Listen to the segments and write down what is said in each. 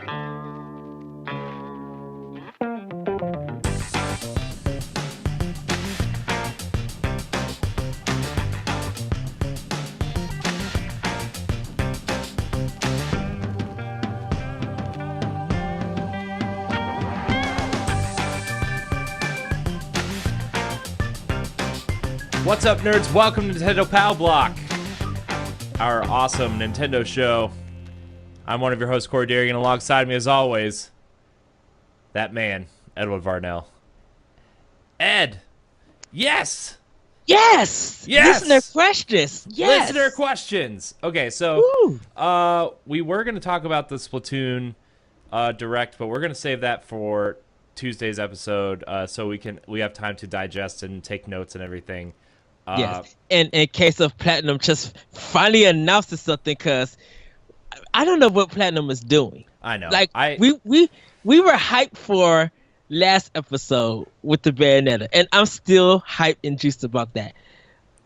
What's up, nerds? Welcome to Nintendo Pow Block, our awesome Nintendo show. I'm one of your hosts, Corey Dirrig, and alongside me, as always, that man, Edward Varnell. Ed! Yes! Yes! Yes! Listener questions! Yes! Listener questions! Okay, so, we were going to talk about the Splatoon Direct, but we're going to save that for Tuesday's episode, so we have time to digest and take notes and everything. Yes, and in case of Platinum just finally announcing something, because I don't know what Platinum is doing. I know. Like, we were hyped for last episode with the Bayonetta, and I'm still hyped and juiced about that.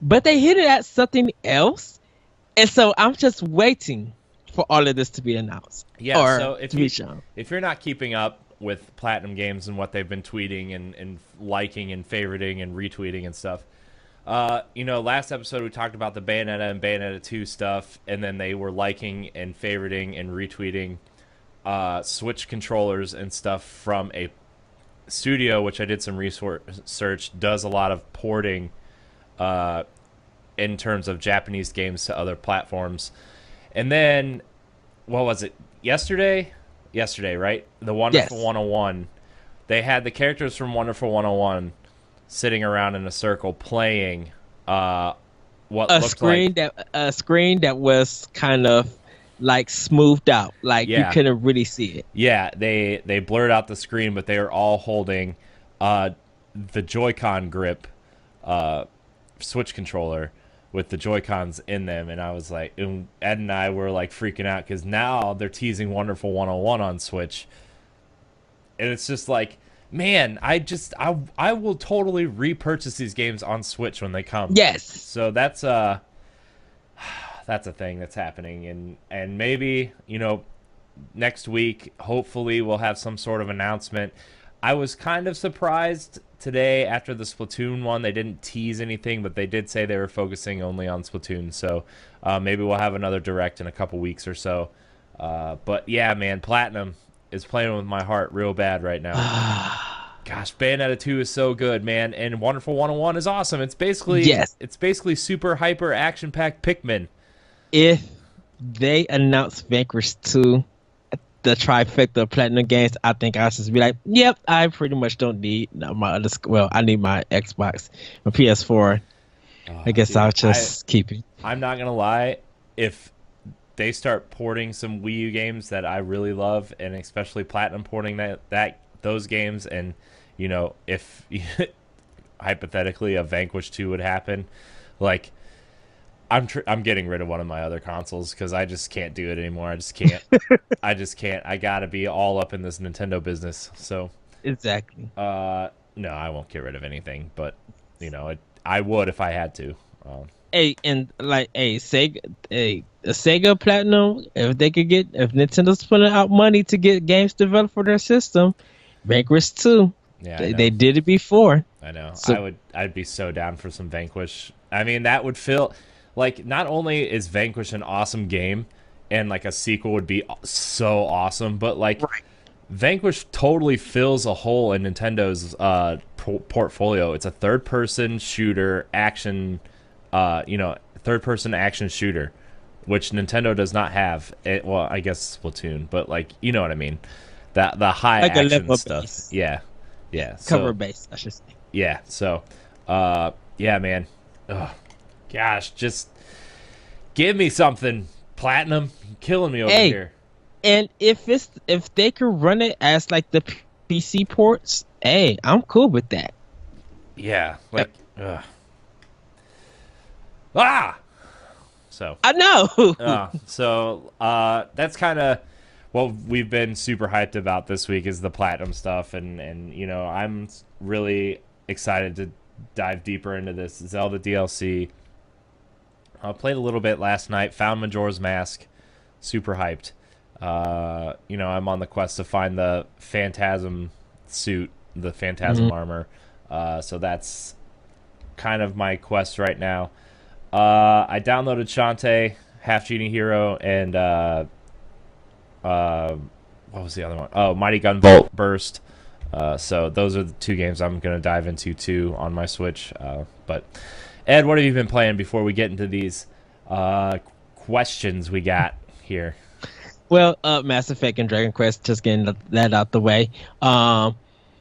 But they hinted at something else, and so I'm just waiting for all of this to be announced. Yeah, or so to be shown. If you're not keeping up with PlatinumGames and what they've been tweeting and liking and favoriting and retweeting and stuff, last episode we talked about the Bayonetta and Bayonetta 2 stuff, and then they were liking and favoriting and retweeting Switch controllers and stuff from a studio, which I did some research, does a lot of porting in terms of Japanese games to other platforms. And then, what was it, yesterday, right? The Wonderful 101. They had the characters from Wonderful 101 sitting around in a circle playing a screen that was kind of like smoothed out, like you couldn't really see it. Yeah, they blurred out the screen, but they were all holding the Joy-Con grip Switch controller with the Joy-Cons in them, and I was like, and Ed and I were like freaking out because now they're teasing Wonderful 101 on Switch, and it's just like, man, I will totally repurchase these games on Switch when they come. Yes. So that's a thing that's happening, and maybe, next week, hopefully we'll have some sort of announcement. I was kind of surprised today after the Splatoon one. They didn't tease anything, but they did say they were focusing only on Splatoon. So maybe we'll have another Direct in a couple weeks or so. But yeah, man, Platinum is playing with my heart real bad right now. Gosh, Bayonetta 2 is so good, man, and Wonderful 101 is awesome. It's basically super hyper action packed Pikmin. If they announce Vanquish 2, the trifecta of PlatinumGames, I think I'll just be like, yep, I pretty much don't need my other. Well, I need my Xbox, my PS4. I guess I'll just keep it. I'm not gonna lie, if they start porting some Wii U games that I really love, and especially Platinum porting those games, and if hypothetically a Vanquish 2 would happen, like I'm getting rid of one of my other consoles because I just can't do it anymore. I just can't. I gotta be all up in this Nintendo business. So exactly. No, I won't get rid of anything, but I would if I had to. Sega Platinum, if Nintendo's putting out money to get games developed for their system, Vanquish 2. Yeah, they did it before. I know. So, I'd be so down for some Vanquish. I mean, that would feel like, not only is Vanquish an awesome game, and like a sequel would be so awesome, but like Vanquish totally fills a hole in Nintendo's portfolio. It's a third-person shooter action, third-person action shooter, which Nintendo does not have. Well, I guess Splatoon, but like, you know what I mean. The high like action stuff. Base. Yeah. Cover base, I should say. Yeah. So, yeah, man. Ugh. Gosh, just give me something, Platinum. You're killing me over here. And if they could run it as like the PC ports, I'm cool with that. Yeah, like So I know. So that's kind of what we've been super hyped about this week is the Platinum stuff, and I'm really excited to dive deeper into this Zelda DLC. I played a little bit last night, found Majora's Mask, super hyped. I'm on the quest to find the Phantasm suit, the Phantasm Mhm. armor. So that's kind of my quest right now. I downloaded Shantae, Half Genie Hero, and uh, what was the other one? Oh, Mighty Gun Volt Burst. So those are the two games I'm gonna dive into too on my Switch. But Ed, what have you been playing before we get into these questions we got here? Well, Mass Effect and Dragon Quest, just getting that out the way.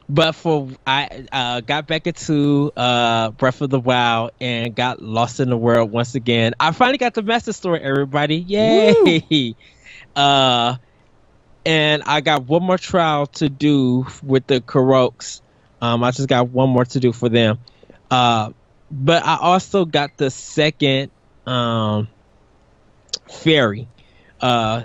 But for I got back into Breath of the Wild and got lost in the world once again. I finally got the master story, everybody. Woo! Yay! Uh, and I got one more trial to do with the Karoks. I just got one more to do for them. Uh, but I also got the second fairy. Uh,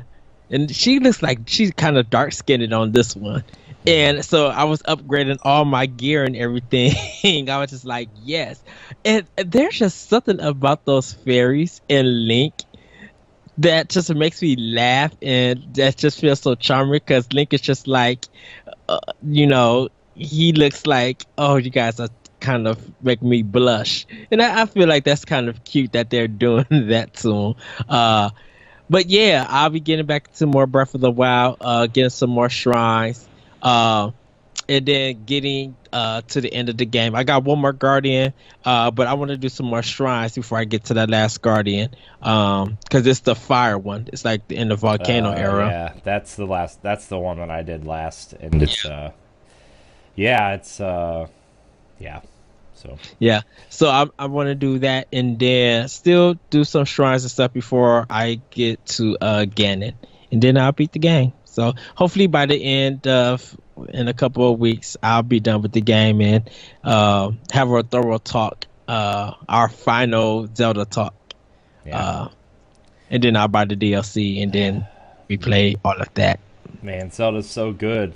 and she looks like she's kind of dark skinned on this one. And so I was upgrading all my gear and everything. I was just like, yes. And there's just something about those fairies and Link that just makes me laugh, and that just feels so charming because Link is just like, you know, he looks like, oh, you guys are kind of make me blush. And I feel like that's kind of cute that they're doing that to him. But yeah, I'll be getting back to more Breath of the Wild, getting some more shrines, uh, and then getting to the end of the game. I got one more Guardian, but I want to do some more shrines before I get to that last Guardian, because it's the fire one. It's like in the volcano era. Yeah, that's the last. That's the one that I did last, and it's yeah, it's yeah. So Yeah, so I want to do that and then still do some shrines and stuff before I get to Ganon, and then I'll beat the game. So hopefully by the end of in a couple of weeks I'll be done with the game and have a thorough talk, our final Zelda talk, yeah, uh, and then I'll buy the DLC and then replay all of that. man, Zelda's so good.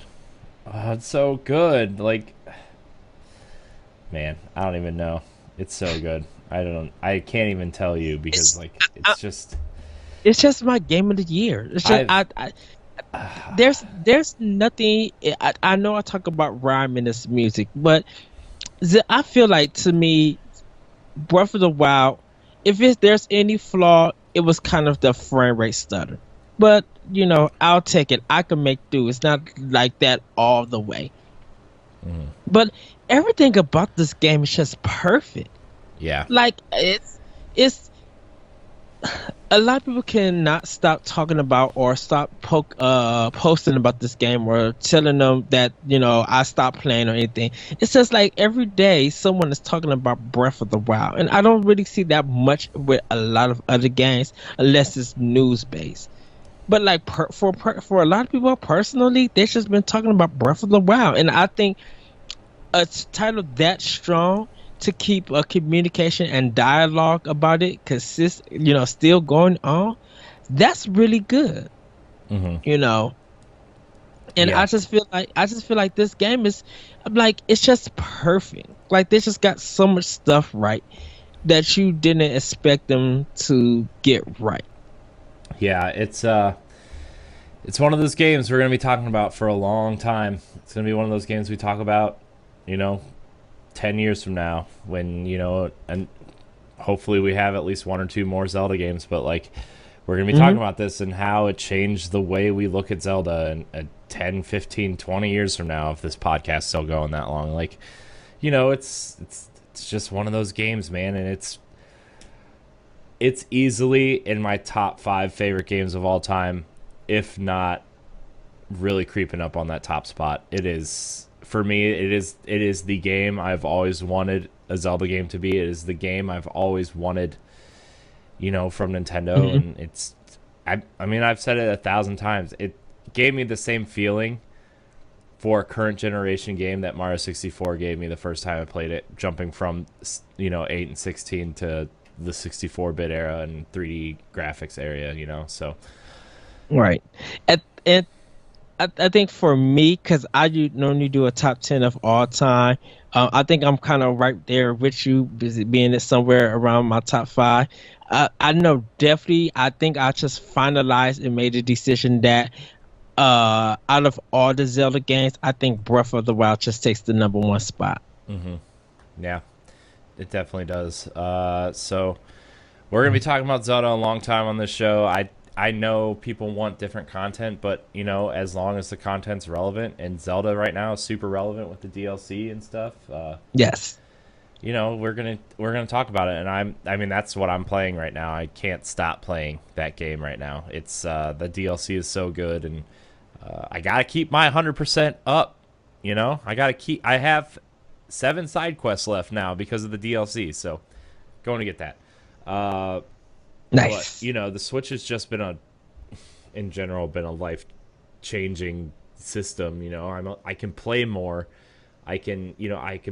Oh, it's so good. Like, man, I don't even know. It's so good. I don't. I can't even tell you because It's like I, it's just. it's just my game of the year. It's just I've. there's nothing. I know I talk about rhyme in this music, but I feel like to me, Breath of the Wild, if there's any flaw, it was kind of the frame rate stutter. But I'll take it. I can make do. It's not like that all the way. Mm, But everything about this game is just perfect. yeah. Like it's a lot of people cannot stop talking about or stop posting about this game or telling them that I stopped playing or anything. It's just like every day someone is talking about Breath of the Wild, and I don't really see that much with a lot of other games unless it's news based. But like for a lot of people personally, they've just been talking about Breath of the Wild, and I think a title that strong to keep a communication and dialogue about it still going on, that's really good. Hmm. you know and Yeah. I just feel like this game is, I'm like, it's just perfect. Like they just got so much stuff right that you didn't expect them to get right. Yeah. It's one of those games we're gonna be talking about for a long time. It's gonna be one of those games we talk about, you know, 10 years from now when and hopefully we have at least one or two more Zelda games, but like we're going to be talking Hmm. about this and how it changed the way we look at Zelda in 10, 15, 20 years from now if this podcast's still going that long. Like, it's just one of those games, man, and it's easily in my top 5 favorite games of all time, if not really creeping up on that top spot. It is for me. It is the game I've always wanted a Zelda game to be. It is the game I've always wanted, from Nintendo, Hmm. and I mean I've said it 1,000 times. It gave me the same feeling for a current generation game that Mario 64 gave me the first time I played it, jumping from 8 and 16 to the 64-bit era and 3D graphics area. So Right. And I think for me, because normally do a top 10 of all time, I think I'm kind of right there with you, being it somewhere around my top five. I know definitely. I think I just finalized and made a decision that out of all the Zelda games, I think Breath of the Wild just takes the number one spot. Mm-hmm. Yeah, it definitely does. So we're gonna be talking about Zelda a long time on this show. I know people want different content, but you know, as long as the content's relevant, and Zelda right now is super relevant with the DLC and stuff. Yes. You know, we're gonna talk about it, and I mean that's what I'm playing right now. I can't stop playing that game right now. It's the DLC is so good, and I gotta keep my 100% up. You know, I have 7 side quests left now because of the DLC, so going to get that. But Nice. you know, the Switch has just been in general, been a life changing system. You know, I can play more. I can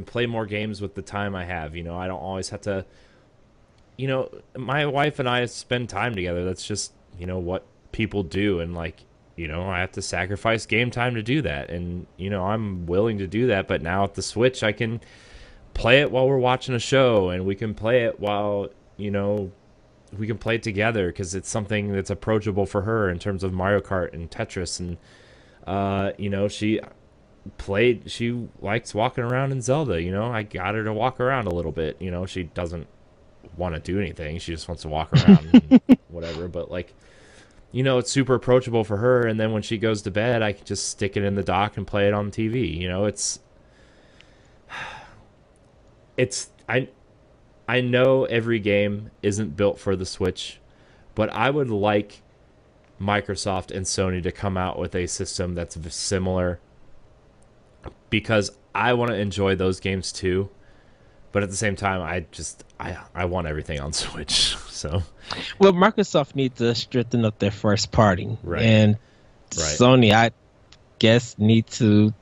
play more games with the time I have. You know, I don't always have to. You know, my wife and I spend time together. That's just, you know, what people do, and like, you know, I have to sacrifice game time to do that, and you know, I'm willing to do that. But now with the Switch, I can play it while we're watching a show, and we can play it while, you know, we can play it together because it's something that's approachable for her in terms of Mario Kart and Tetris, and you know, she likes walking around in Zelda. You know, I got her to walk around a little bit. You know, she doesn't want to do anything, she just wants to walk around and whatever, but like, you know, it's super approachable for her, and then when she goes to bed, I can just stick it in the dock and play it on TV. You know, it's I know every game isn't built for the Switch, but I would like Microsoft and Sony to come out with a system that's similar, because I want to enjoy those games too. But at the same time, I want everything on Switch. So, Well, Microsoft needs to strengthen up their first party, right, and right. Sony, I guess, need to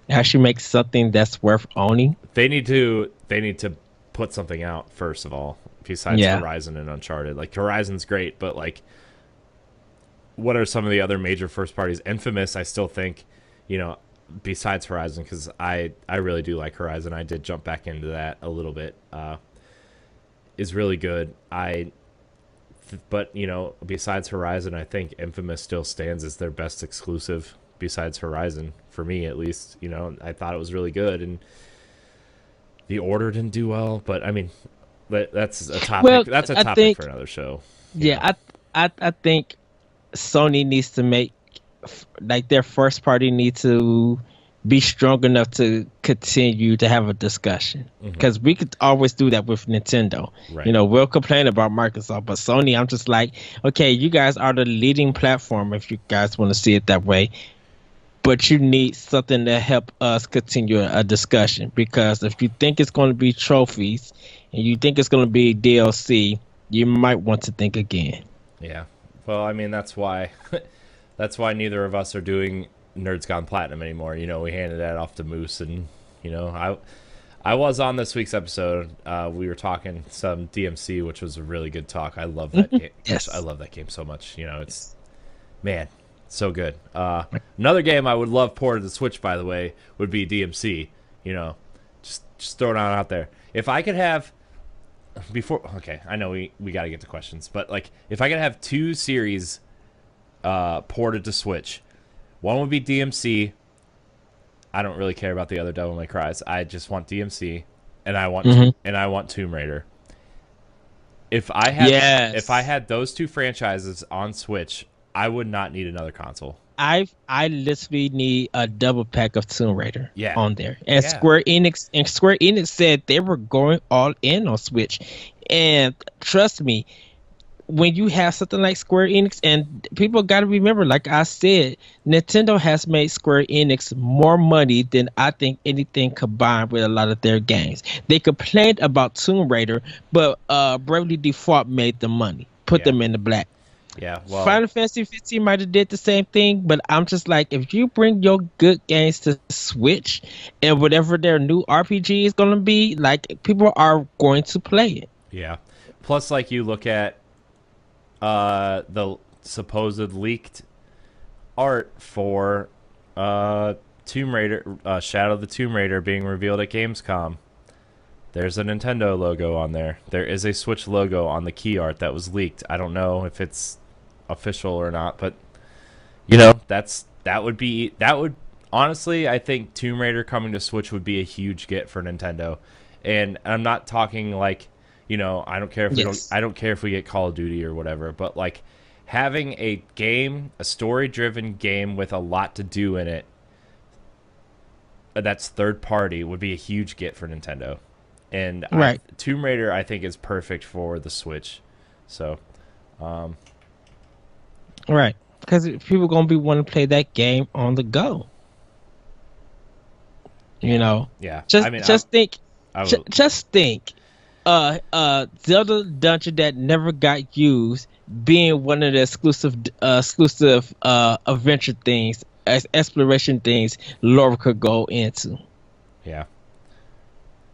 actually make something that's worth owning. They need to put something out first of all, besides Yeah. Horizon and Uncharted. Like, Horizon's great, but like, what are some of the other major first parties? Infamous, I still think, you know, besides Horizon, because I really do like Horizon. I did jump back into that a little bit. Is really good. But you know, besides Horizon, I think Infamous still stands as their best exclusive besides Horizon, for me at least. You know, I thought it was really good, and the Order didn't do well, but I mean, that's a topic. Well, That's a I topic think, for another show. You know? yeah, I think Sony needs to make like their first party needs to be strong enough to continue to have a discussion, Mm-hmm. because we could always do that with Nintendo. Right. We'll complain about Microsoft, but Sony, I'm just like, okay, you guys are the leading platform if you guys want to see it that way, but you need something to help us continue a discussion, because if you think it's going to be trophies and you think it's going to be DLC, you might want to think again. Yeah. Well, I mean, that's why that's why neither of us are doing Nerds Gone Platinum anymore. You know, we handed that off to Moose, and you know, I was on this week's episode. We were talking some DMC, which was a really good talk. I love that game. Yes. I love that game so much. You know, it's, man, so good. Another game I would love ported to Switch, by the way, would be DMC. You know, just throwing it out there. If I could have okay, I know we got to get to questions, but like, if I could have 2 series ported to Switch, one would be DMC. I don't really care about the other Devil May Cries. I just want DMC, and I want Tomb Raider. If I had those 2 franchises on Switch, I would not need another console. I literally need a double pack of Tomb Raider Yeah. on there. And Yeah. Square Enix said they were going all in on Switch. And trust me, when you have something like Square Enix, and people got to remember, like I said, Nintendo has made Square Enix more money than I think anything combined with a lot of their games. They complained about Tomb Raider, but Bravely Default made the money, put Yeah. them in the black. Yeah, well, Final Fantasy 15 might have did the same thing, but I'm just like, if you bring your good games to Switch and whatever their new RPG is going to be, like, people are going to play it. yeah. Plus, like, you look at the supposed leaked art for Tomb Raider, Shadow of the Tomb Raider being revealed at Gamescom. There's a Nintendo logo on there. There is a Switch logo on the key art that was leaked. I don't know if it's official or not, but that would honestly, I think Tomb Raider coming to Switch would be a huge get for Nintendo. And I'm not talking like, I don't care if I don't care if we get Call of Duty or whatever, but like having a story-driven game with a lot to do in it that's third party would be a huge get for Nintendo. And Right. Tomb Raider, I think, is perfect for the Switch. So, Right. Because people gonna be wanting to play that game on the go. yeah. Just think. I will, Just think. Zelda Dungeon that never got used being one of the exclusive adventure things, exploration things Laura could go into. yeah.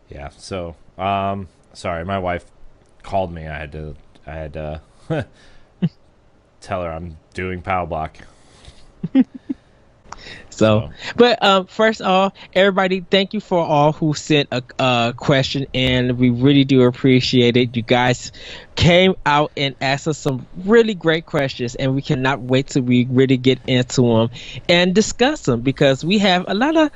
Yeah. So, sorry, my wife called me. I had to tell her I'm doing Pow Block. So, but first of all, everybody, thank you for all who sent a question, and we really do appreciate it. You guys came out and asked us some really great questions, and we cannot wait till we really get into them and discuss them, because we have a lot of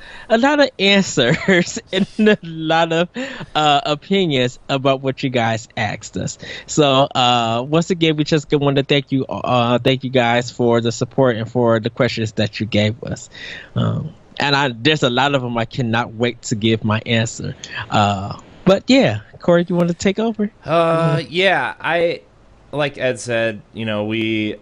answers and a lot of opinions about what you guys asked us. So once again, we just want to thank you guys for the support and for the questions that you gave us. And there's a lot of them I cannot wait to give my answer. But yeah, Corey, you want to take over? Yeah, I like Ed said, we've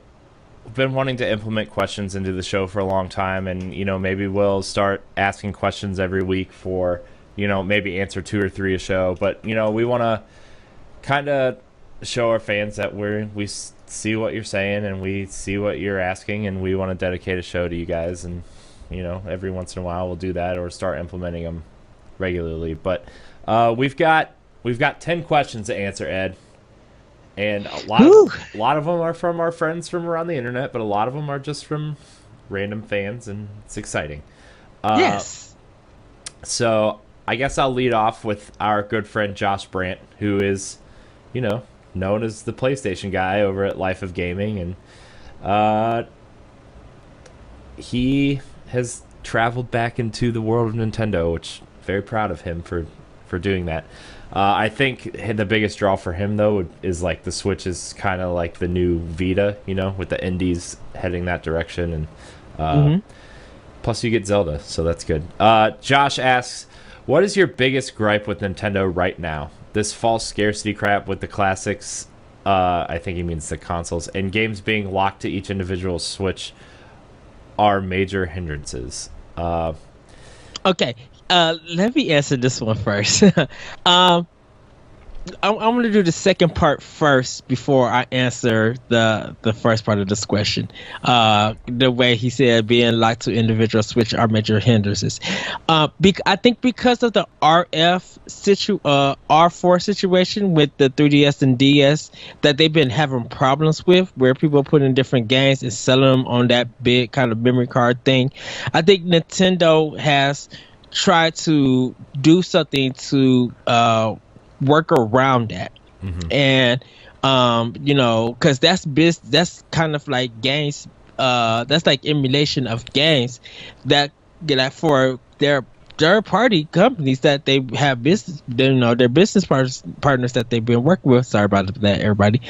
been wanting to implement questions into the show for a long time, and maybe we'll start asking questions every week for maybe answer 2 or 3 a show. But we want to kind of show our fans that we see what you're saying and we see what you're asking, and we want to dedicate a show to you guys. And every once in a while we'll do that or start implementing them regularly. But we've got 10 questions to answer, Ed, and a lot of them are from our friends from around the internet, but a lot of them are just from random fans, and it's exciting. Yes. So I guess I'll lead off with our good friend Josh Brandt, who is, known as the PlayStation guy over at Life of Gaming, and he has traveled back into the world of Nintendo, which very proud of him for doing that. I think the biggest draw for him, though, is like the Switch is kind of like the new Vita, with the indies heading that direction. And plus you get Zelda, so that's good. Josh asks, what is your biggest gripe with Nintendo right now? This false scarcity crap with the classics, I think he means the consoles, and games being locked to each individual Switch are major hindrances. Okay. Let me answer this one first. I'm going to do the second part first before I answer the first part of this question. The way he said being locked to individual Switch are major hindrances. I think because of the R4 situation with the 3DS and DS that they've been having problems with, where people put in different games and selling them on that big kind of memory card thing. I think Nintendo has tried to do something to work around that. And because that's kind of like games, that's like emulation of games that for their third party companies that they have business, their business partners that they've been working with. Sorry about that, everybody.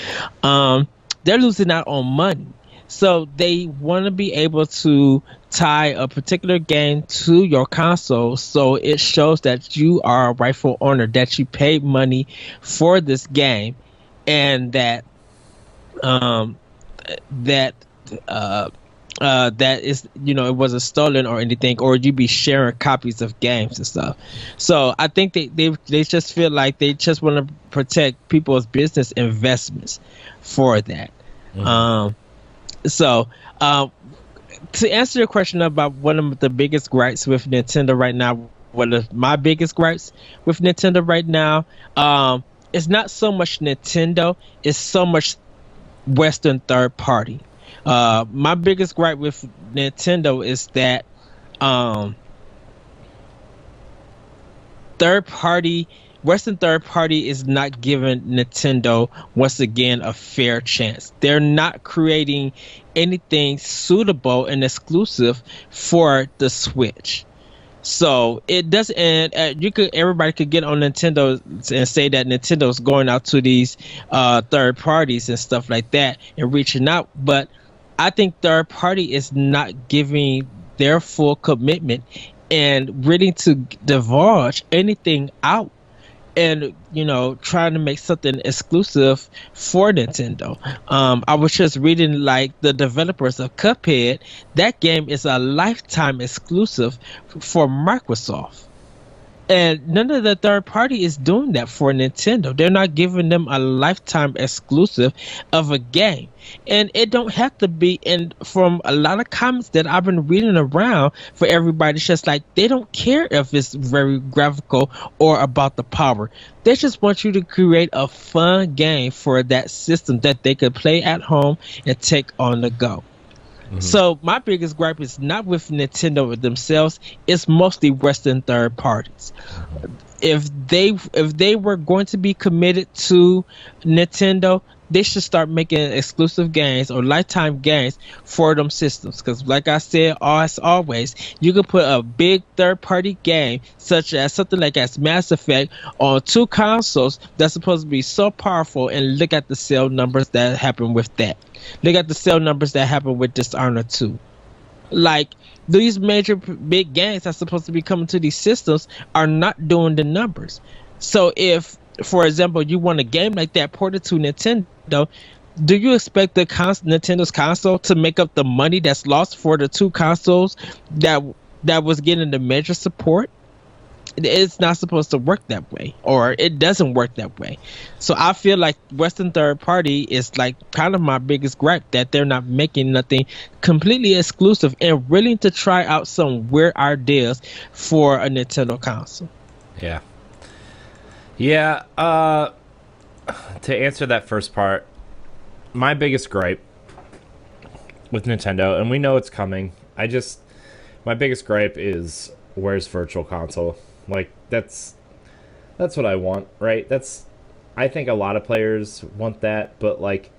They're losing out on money. So they want to be able to tie a particular game to your console, so it shows that you are a rightful owner, that you paid money for this game, and that that is, it wasn't stolen or anything, or you be sharing copies of games and stuff. So I think they just feel like they just want to protect people's business investments for that. So, to answer your question about one of the biggest gripes with Nintendo right now, one of my biggest gripes with Nintendo right now, it's not so much Nintendo, it's so much Western third party. My biggest gripe with Nintendo is that um third party Western third party is not giving Nintendo once again a fair chance. They're not creating anything suitable and exclusive for the Switch. So it doesn't, and everybody could get on Nintendo and say that Nintendo's going out to these third parties and stuff like that and reaching out, but I think third party is not giving their full commitment and ready to divulge anything out, and trying to make something exclusive for Nintendo. I was just reading like the developers of Cuphead. That game is a lifetime exclusive for Microsoft. And none of the third party is doing that for Nintendo. They're not giving them a lifetime exclusive of a game. And it don't have to be. And from a lot of comments that I've been reading around for everybody, it's just like they don't care if it's very graphical or about the power. They just want you to create a fun game for that system that they could play at home and take on the go. So my biggest gripe is not with Nintendo themselves; it's mostly Western third parties. If they were going to be committed to Nintendo, they should start making exclusive games or lifetime games for them systems. Because, like I said, as always, you can put a big third-party game, such as something like as Mass Effect, on two consoles that's supposed to be so powerful, and look at the sale numbers that happen with that. Look at the sale numbers that happen with Dishonored 2. Like, these major big games that's supposed to be coming to these systems are not doing the numbers. So if, for example, you want a game like that ported to Nintendo, do you expect the Nintendo's console to make up the money that's lost for the two consoles that was getting the major support? It's not supposed to work that way, or it doesn't work that way. So I feel like Western third party is like kind of my biggest gripe, that they're not making nothing completely exclusive and willing to try out some weird ideas for a Nintendo console. Yeah. To answer that first part, my biggest gripe with Nintendo, and we know it's coming, my biggest gripe is, where's Virtual Console? Like, that's what I want, right? I think a lot of players want that, but like,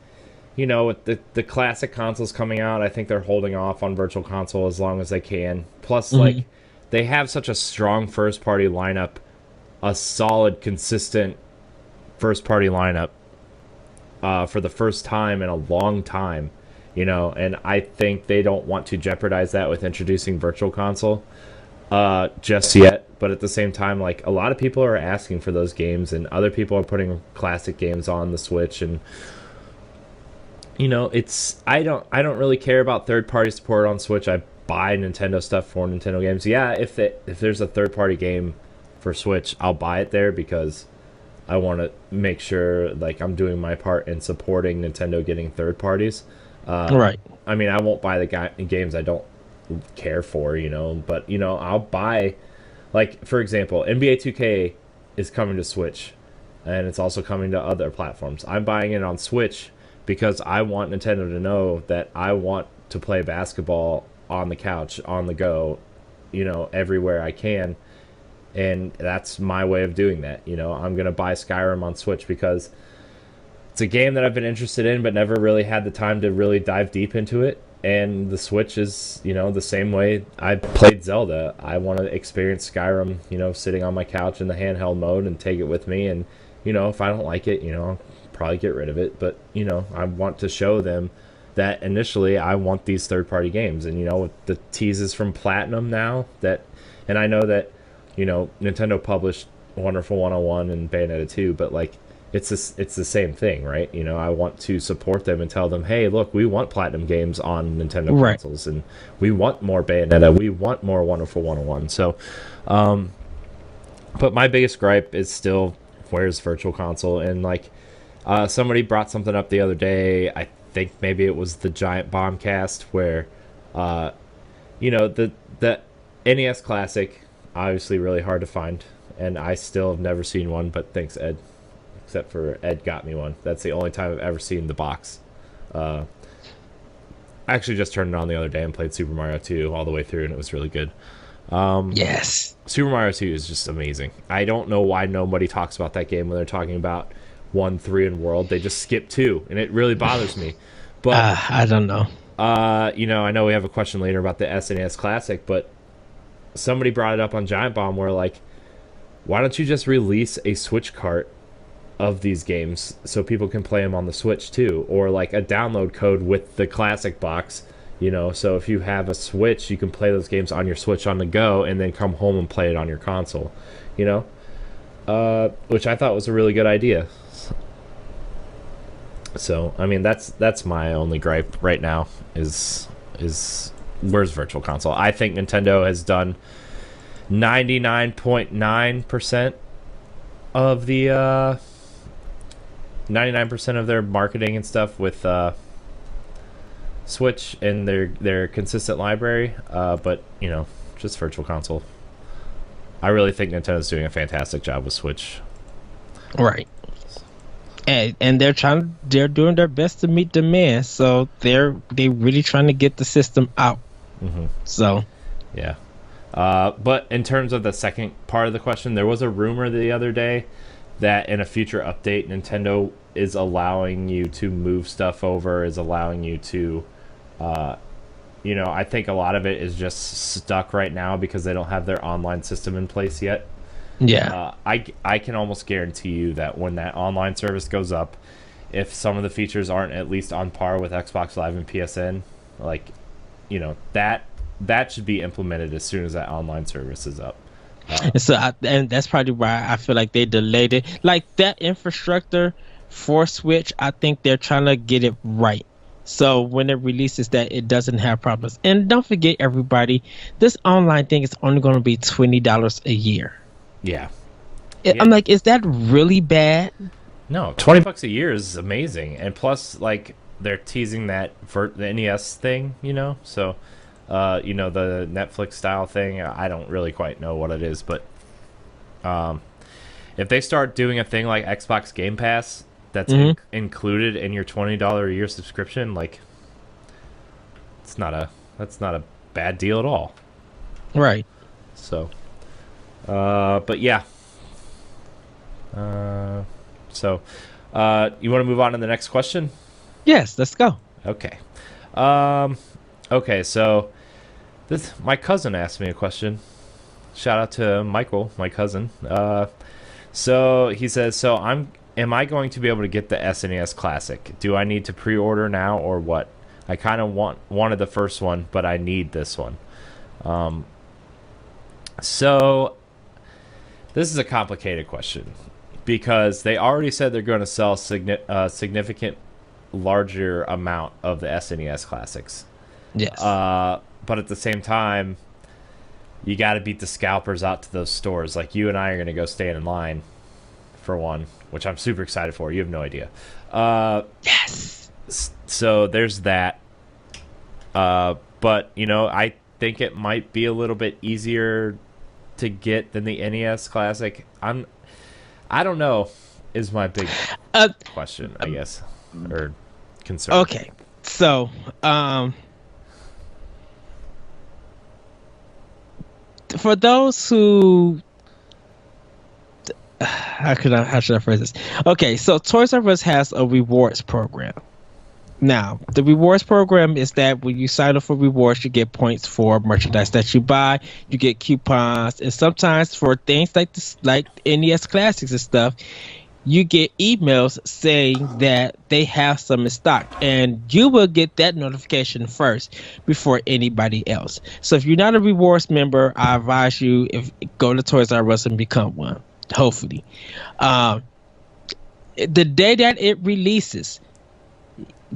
with the classic consoles coming out, I think they're holding off on Virtual Console as long as they can. Plus, like, they have such a strong first-party lineup, a solid, consistent first-party lineup for the first time in a long time, and I think they don't want to jeopardize that with introducing Virtual Console just yet. But at the same time, like, a lot of people are asking for those games, and other people are putting classic games on the Switch, and I don't really care about third-party support on Switch. I buy Nintendo stuff for Nintendo games. Yeah, if there's a third-party game for Switch, I'll buy it there because I want to make sure like I'm doing my part in supporting Nintendo getting third parties. Right. I mean, I won't buy the games I don't care for, but I'll buy, like, for example, NBA 2K is coming to Switch, and it's also coming to other platforms. I'm buying it on Switch because I want Nintendo to know that I want to play basketball on the couch, on the go, everywhere I can. And that's my way of doing that. I'm going to buy Skyrim on Switch because it's a game that I've been interested in but never really had the time to really dive deep into it. And the Switch is, the same way I played Zelda. I want to experience Skyrim, sitting on my couch in the handheld mode and take it with me. And, if I don't like it, I'll probably get rid of it. But, I want to show them that initially I want these third-party games. And, with the teases from Platinum now, and I know that, Nintendo published Wonderful 101 and Bayonetta 2, but like it's the same thing, right? I want to support them and tell them, hey, look, we want PlatinumGames on Nintendo consoles, and we want more Bayonetta, we want more Wonderful 101. So, but my biggest gripe is still, where's Virtual Console? And like, somebody brought something up the other day. I think maybe it was the Giant Bombcast where, the NES Classic. Obviously really hard to find, and I still have never seen one, but thanks Ed, except for Ed got me one. That's the only time I've ever seen the box. I I actually just turned it on the other day and played Super Mario 2 all the way through, and it was really good. Yes. Super Mario 2 is just amazing. I don't know why nobody talks about that game when they're talking about 1, 3, and World. They just skip 2, and it really bothers me. But I don't know. you know, I know we have a question later about the SNES Classic, but somebody brought it up on Giant Bomb where, like, why don't you just release a Switch cart of these games so people can play them on the Switch too, or like a download code with the Classic box, you know, so if you have a Switch, you can play those games on your Switch on the go and then come home and play it on your console, you know, which I thought was a really good idea. So I mean, that's my only gripe right now is where's Virtual Console. I think Nintendo has done 99.9% of the 99% of their marketing and stuff with Switch and their consistent library, but you know, just Virtual Console. I really think Nintendo's doing a fantastic job with Switch. Right. And they're doing their best to meet demand, so they're really trying to get the system out. Mm-hmm. So yeah. But in terms of the second part of the question, there was a rumor the other day that in a future update, Nintendo is allowing you to move stuff over, is allowing you to, you know, I think a lot of it is just stuck right now because they don't have their online system in place yet. yeah, I can almost guarantee you that when that online service goes up, if some of the features aren't at least on par with Xbox Live and PSN, like, you know, that should be implemented as soon as that online service is up. and that's probably why I feel like they delayed it. Like that infrastructure for Switch, I think they're trying to get it right. So when it releases that, it doesn't have problems. And don't forget, everybody, this online thing is only going to be $20 a year. Yeah. I'm like, is that really bad? No, $20 a year is amazing, and plus, like, they're teasing that for the NES thing, you know. So, you know, the Netflix style thing. I don't really quite know what it is, but if they start doing a thing like Xbox Game Pass that's included in your $20 a year subscription, like, that's not a bad deal at all. Right. So, but yeah. So, you want to move on to the next question? Yes, let's go. Okay. Okay, so my cousin asked me a question. Shout out to Michael, my cousin. So he says, am I going to be able to get the SNES Classic? Do I need to pre-order now or what? I kind of wanted the first one, but I need this one. So this is a complicated question because they already said they're going to sell significant larger amount of the SNES Classics. Yes. But at the same time, you got to beat the scalpers out to those stores. Like, you and I are going to go stand in line for one, which I'm super excited for. You have no idea. Yes. So there's that. But, you know, I think it might be a little bit easier to get than the NES Classic. I don't know is my big question, I guess, or concern. Okay. So, for those who, how should I phrase this? Okay, so Toys R Us has a rewards program. Now, the rewards program is that when you sign up for rewards, you get points for merchandise that you buy. You get coupons, and sometimes for things like this, like NES Classics and stuff, you get emails saying that they have some in stock, and you will get that notification first before anybody else. So if you're not a rewards member, I advise you go to Toys R Us and become one. Hopefully, the day that it releases,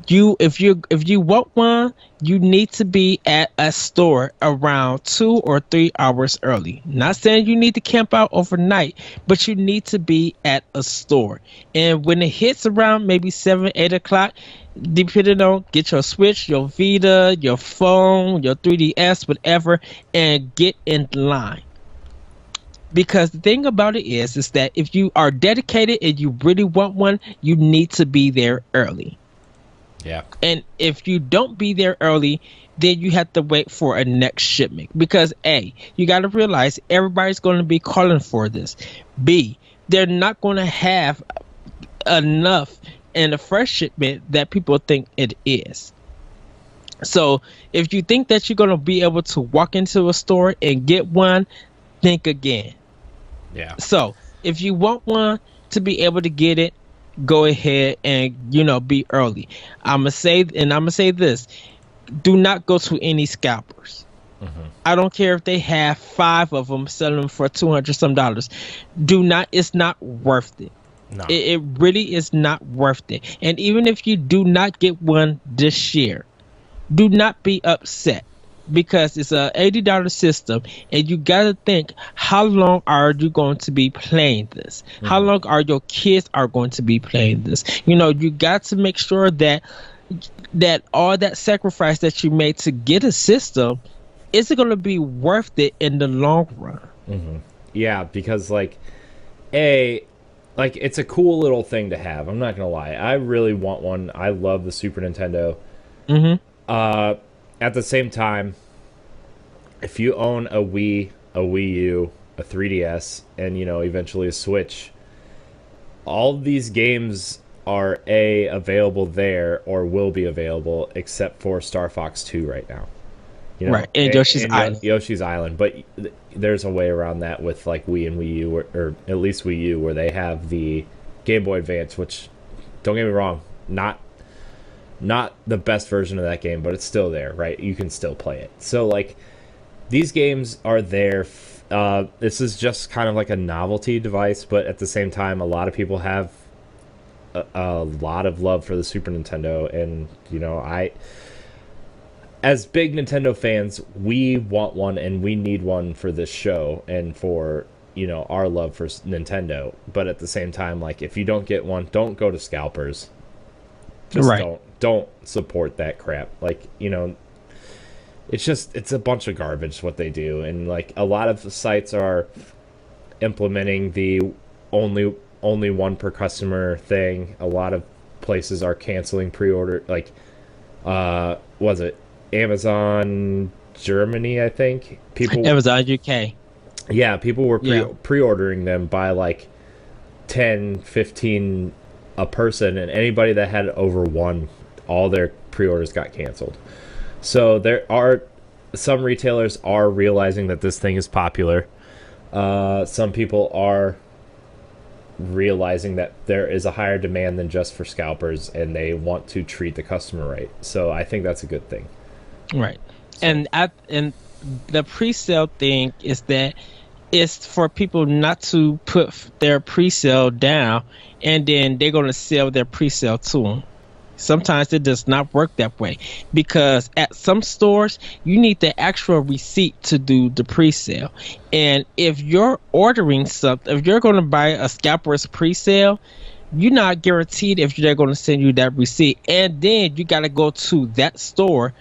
if you want one, you need to be at a store around 2 or 3 hours early. Not saying you need to camp out overnight, but you need to be at a store. And when it hits around maybe 7, 8 o'clock, depending on, get your Switch, your Vita, your phone, your 3DS, whatever, and get in line. Because the thing about it is that if you are dedicated and you really want one, you need to be there early. Yeah. And if you don't be there early, then you have to wait for a next shipment. Because A, you got to realize everybody's going to be calling for this. B, they're not going to have enough in the first shipment that people think it is. So if you think that you're going to be able to walk into a store and get one, think again. Yeah. So if you want one to be able to get it, go ahead and, be early. I'm going to say this. Do not go to any scalpers. Mm-hmm. I don't care if they have 5 of them selling them for $200 some. It's not worth it. No. It really is not worth it. And even if you do not get one this year, do not be upset, because it's a $80 system, and you got to think, how long are you going to be playing this? Mm-hmm. How long are your kids are going to be playing this? You got to make sure that all that sacrifice that you made to get a system, is it going to be worth it in the long run? Mm-hmm. Yeah, because it's a cool little thing to have. I'm not gonna lie, I really want one. I love the Super Nintendo. Mm-hmm. At the same time, if you own a Wii U, a 3DS, and eventually a Switch, all these games are available there or will be available, except for Star Fox 2 right now. Right, and Yoshi's Island. Yoshi's Island, but there's a way around that with Wii and Wii U, or at least Wii U, where they have the Game Boy Advance, which, don't get me wrong, not the best version of that game, but it's still there, right? You can still play it. So these games are there. This is just kind of like a novelty device, but at the same time, a lot of people have a lot of love for the Super Nintendo, and as big Nintendo fans, we want one and we need one for this show and for our love for Nintendo. But at the same time, if you don't get one, don't go to scalpers. Just don't support that crap. It's a bunch of garbage what they do, and a lot of the sites are implementing the only one per customer thing. A lot of places are canceling pre-order. Was it Amazon Germany? I think Amazon UK. Yeah, people were pre-ordering them by 10, 15 a person, and anybody that had over one, all their pre-orders got canceled. So there are some retailers are realizing that this thing is popular. Some people are realizing that there is a higher demand than just for scalpers, and they want to treat the customer right. So I think that's a good thing. Right. So. And the pre-sale thing is that it's for people not to put their pre-sale down and then they're going to sell their pre-sale to them. Sometimes it does not work that way, because at some stores you need the actual receipt to do the pre-sale. And if you're ordering something, if you're going to buy a scalper's pre-sale, you're not guaranteed if they're going to send you that receipt, and then you got to go to that store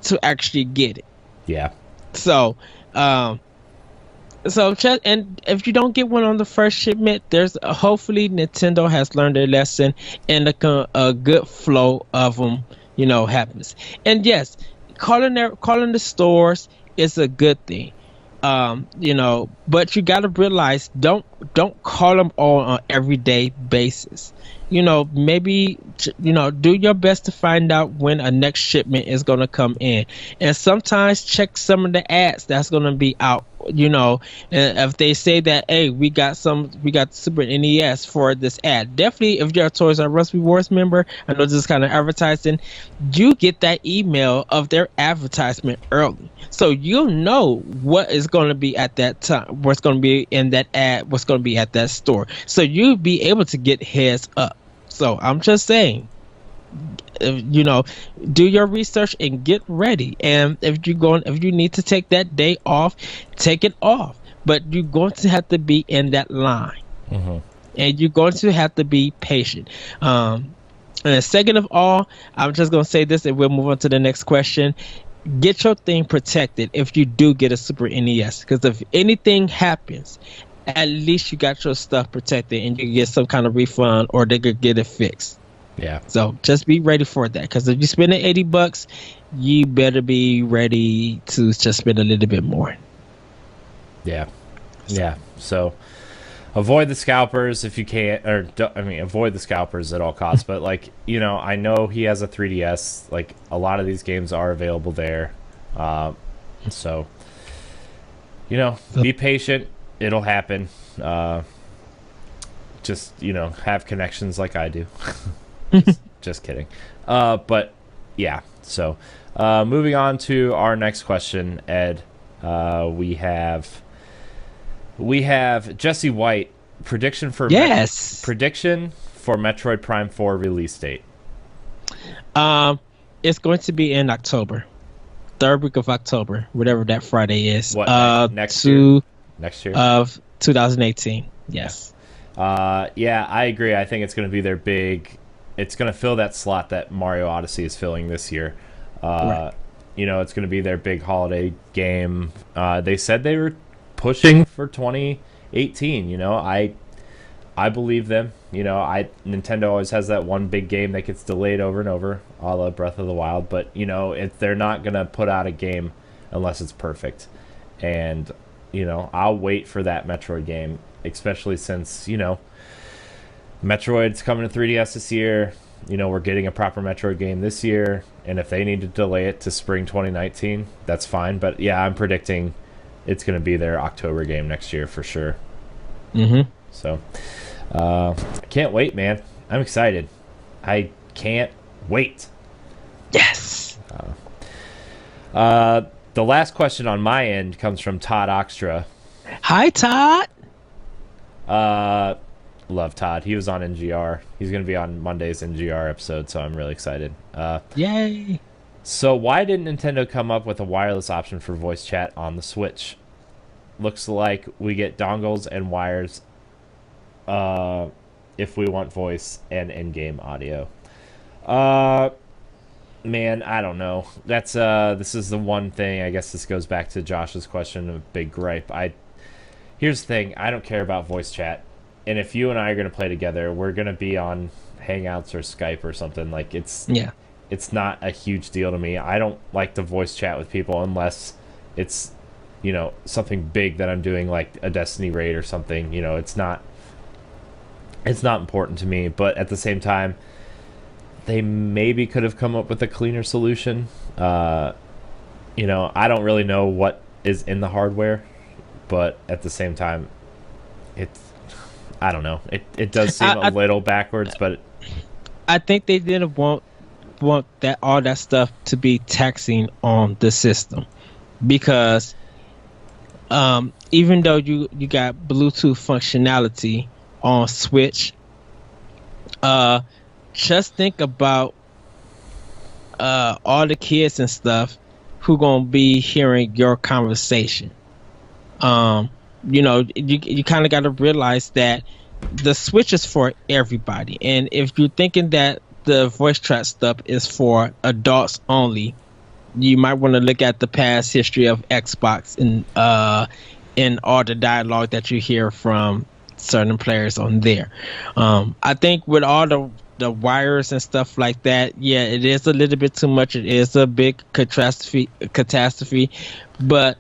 to actually get it. Yeah. So and if you don't get one on the first shipment, there's hopefully Nintendo has learned their lesson, and a good flow of them, happens. And yes, calling the stores is a good thing, but you got to realize don't call them all on everyday basis. Maybe do your best to find out when a next shipment is going to come in, and sometimes check some of the ads that's going to be out. And if they say that, hey, we got Super NES for this ad, definitely if you're a Toys R Us Rewards member, I know this is kind of advertising, you get that email of their advertisement early, so you'll know what is going to be at that time, what's going to be in that ad, what's going to be at that store, so you'll be able to get heads up. So I'm just saying, do your research and get ready. And if you need to take that day off, take it off. But you're going to have to be in that line, and you're going to have to be patient. And second of all, I'm just going to say this, and we'll move on to the next question. Get your thing protected if you do get a Super NES, because if anything happens, at least you got your stuff protected, and you get some kind of refund, or they could get it fixed. Yeah. So just be ready for that. Because if you spend $80, you better be ready to just spend a little bit more. Yeah. Yeah. So avoid the scalpers if you can, or avoid the scalpers at all costs. But like, I know he has a 3DS. Like, a lot of these games are available there. So be patient. It'll happen. Just have connections like I do. just kidding. But yeah. So moving on to our next question, Ed. We have Jesse White prediction for Metroid Prime 4 release date. It's going to be in October, third week of October, whatever that Friday is. What, next year? Next year of 2018. Yes. Yeah, I agree. I think it's going to be their big. It's going to fill that slot that Mario Odyssey is filling this year. Right. It's going to be their big holiday game. They said they were pushing for 2018. I believe them. Nintendo always has that one big game that gets delayed over and over, a la Breath of the Wild. But if they're not gonna put out a game unless it's perfect, and I'll wait for that Metroid game, especially since Metroid's coming to 3DS this year. We're getting a proper Metroid game this year, and if they need to delay it to spring 2019, that's fine. But yeah, I'm predicting it's going to be their October game next year for sure. Mm-hmm. So, I can't wait, man. I'm excited. I can't wait. Yes. The last question on my end comes from Todd Oxtra. Hi, Todd. Love Todd. He was on NGR. He's going to be on Monday's NGR episode, so I'm really excited. Yay. So why didn't Nintendo come up with a wireless option for voice chat on the Switch? Looks like we get dongles and wires if we want voice and in-game audio. Man, I don't know. That's this is the one thing. I guess this goes back to Josh's question of big gripe. Here's the thing. I don't care about voice chat. And if you and I are going to play together, we're going to be on Hangouts or Skype or something. Like, it's not a huge deal to me. I don't like to voice chat with people unless it's, something big that I'm doing, like a Destiny raid or something. It's not important to me. But at the same time, they maybe could have come up with a cleaner solution. I don't really know what is in the hardware, but at the same time, I don't know. It does seem a little backwards, but I think they didn't want that all that stuff to be taxing on the system, because even though you got Bluetooth functionality on Switch, just think about all the kids and stuff who gonna be hearing your conversation. You kind of got to realize that the Switch is for everybody. And if you're thinking that the voice chat stuff is for adults only, you might want to look at the past history of Xbox and all the dialogue that you hear from certain players on there. I think with all the wires and stuff like that, yeah, it is a little bit too much. It is a big catastrophe, but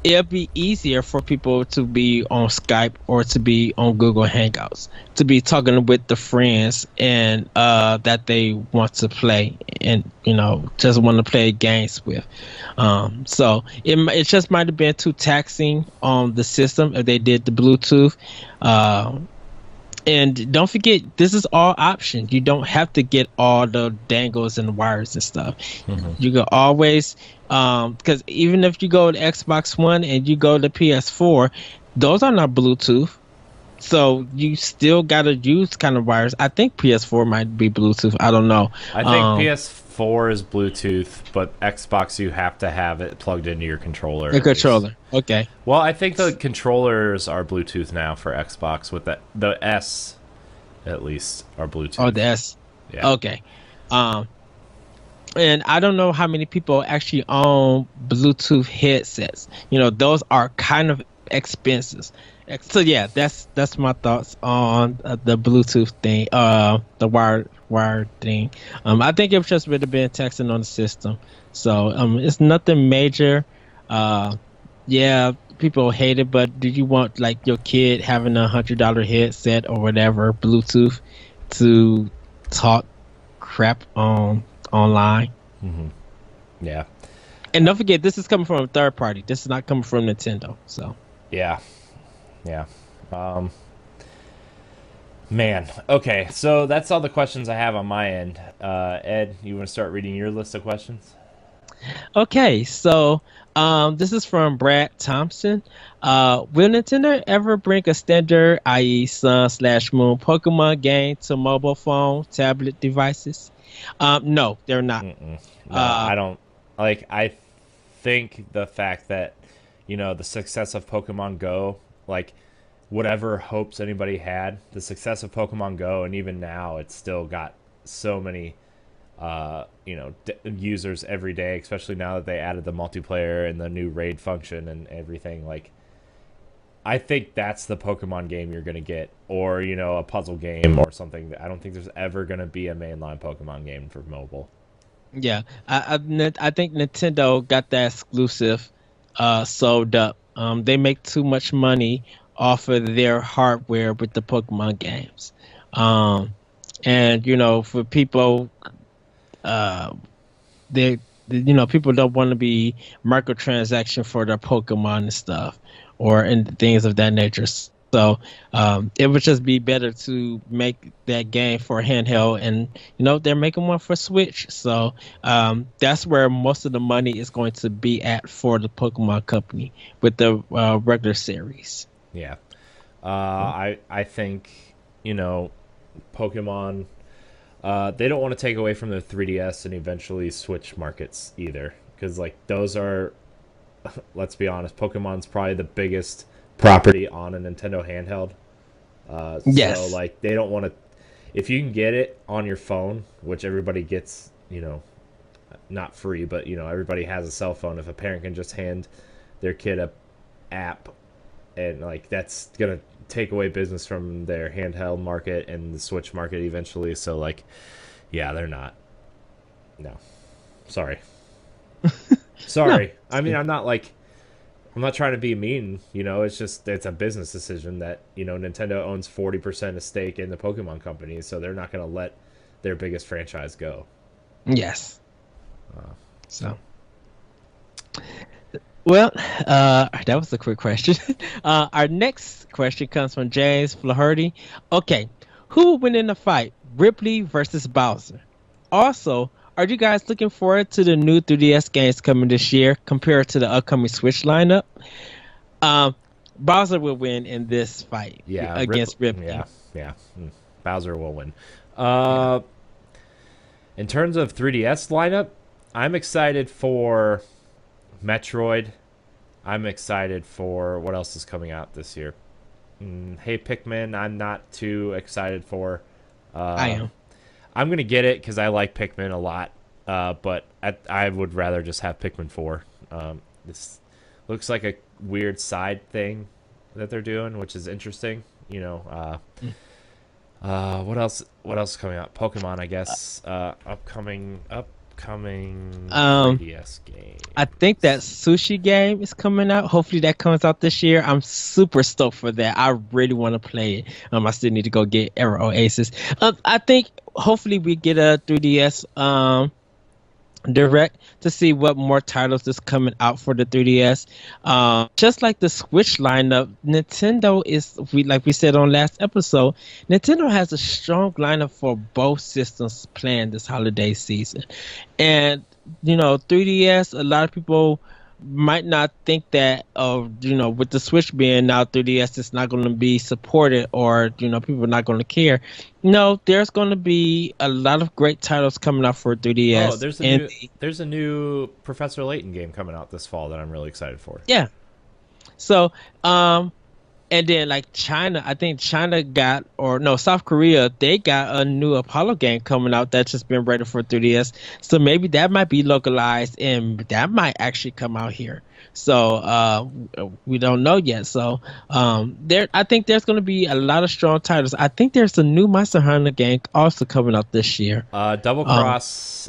it'll be easier for people to be on Skype or to be on Google Hangouts, to be talking with the friends and that they want to play and just want to play games with. So it just might have been too taxing on the system if they did the Bluetooth. And don't forget, this is all options. You don't have to get all the dangles and wires and stuff. Mm-hmm. You can always, because even if you go to Xbox One and you go to PS4, those are not Bluetooth. So you still got to use kind of wires. I think PS4 might be Bluetooth. I don't know. I think PS4 is Bluetooth, but Xbox, you have to have it plugged into your controller. The controller. Okay. Well, I think the controllers are Bluetooth now for Xbox. With the S, at least, are Bluetooth. Oh, the S. Yeah. Okay. And I don't know how many people actually own Bluetooth headsets. Those are kind of expensive. So yeah, that's my thoughts on the Bluetooth thing, the wired thing. I think it just would have been texting on the system. So it's nothing major. Uh, yeah, people hate it, but do you want like your kid having $100 headset or whatever Bluetooth to talk crap on online? Hmm. Yeah. And don't forget, this is coming from a third party. This is not coming from Nintendo. So Yeah. Yeah. Um, Man. Okay. So that's all the questions I have on my end. Ed, you want to start reading your list of questions? okay, so this is from Brad Thompson. Will Nintendo ever bring a standard, i.e., Sun/Moon Pokemon game to mobile phone, tablet devices? No, they're not. Mm-mm. No, Uh, I don't. Like, I think the fact that, the success of Pokemon Go, like, whatever hopes anybody had, the success of Pokemon Go, and even now, it's still got so many, users every day, especially now that they added the multiplayer and the new raid function and everything. Like, I think that's the Pokemon game you're going to get, or, a puzzle game or something. I don't think there's ever going to be a mainline Pokemon game for mobile. yeah, I think Nintendo got that exclusive sold up. They make too much money off of their hardware with the Pokemon games. Um, and for people, uh, people don't want to be microtransaction for their Pokemon and stuff, or and things of that nature. So it would just be better to make that game for handheld, and they're making one for Switch. So that's where most of the money is going to be at for the Pokemon Company with the regular series. Yeah. I think, Pokemon, they don't want to take away from the 3DS and eventually Switch markets either. Because, like, those are, let's be honest, Pokemon's probably the biggest property on a Nintendo handheld. Yes. So, like, they don't want to, if you can get it on your phone, which everybody gets, not free, but, everybody has a cell phone. If a parent can just hand their kid a app, and, like, that's going to take away business from their handheld market and the Switch market eventually. So, like, yeah, they're not. No. Sorry. Sorry. No. I mean, I'm not trying to be mean, it's just, it's a business decision that, Nintendo owns 40% of stake in the Pokemon company, so they're not going to let their biggest franchise go. Yes. So. Well, that was a quick question. Our next question comes from James Flaherty. Okay, who will win in the fight, Ripley versus Bowser? Also, are you guys looking forward to the new 3DS games coming this year compared to the upcoming Switch lineup? Bowser will win in this fight against Ripley. Yeah. Bowser will win. In terms of 3DS lineup, I'm excited for Metroid. I'm excited for what else is coming out this year. Hey, Pikmin, I'm not too excited for. I am. I'm going to get it because I like Pikmin a lot, but I would rather just have Pikmin 4. This looks like a weird side thing that they're doing, which is interesting. What else is coming out? Pokemon, I guess. Upcoming 3DS game. I think that sushi game is coming out. Hopefully that comes out this year. I'm super stoked for that. I really want to play it. I still need to go get Arrow Oasis. I think hopefully we get a 3DS direct to see what more titles is coming out for the 3DS. Just like the Switch lineup, Nintendo is, like we said on last episode, Nintendo has a strong lineup for both systems planned this holiday season. And 3DS, a lot of people might not think that with the Switch being now 3DS, it's not going to be supported, or people are not going to care. No, there's going to be a lot of great titles coming out for 3DS. Oh, there's a new Professor Layton game coming out this fall that I'm really excited for. Yeah. So, and then like China, I think South Korea, they got a new Apollo game coming out that's just been ready for 3DS. So maybe that might be localized and that might actually come out here. So we don't know yet. So there, I think there's going to be a lot of strong titles. I think there's a new Monster Hunter game also coming out this year. Double Um, Cross.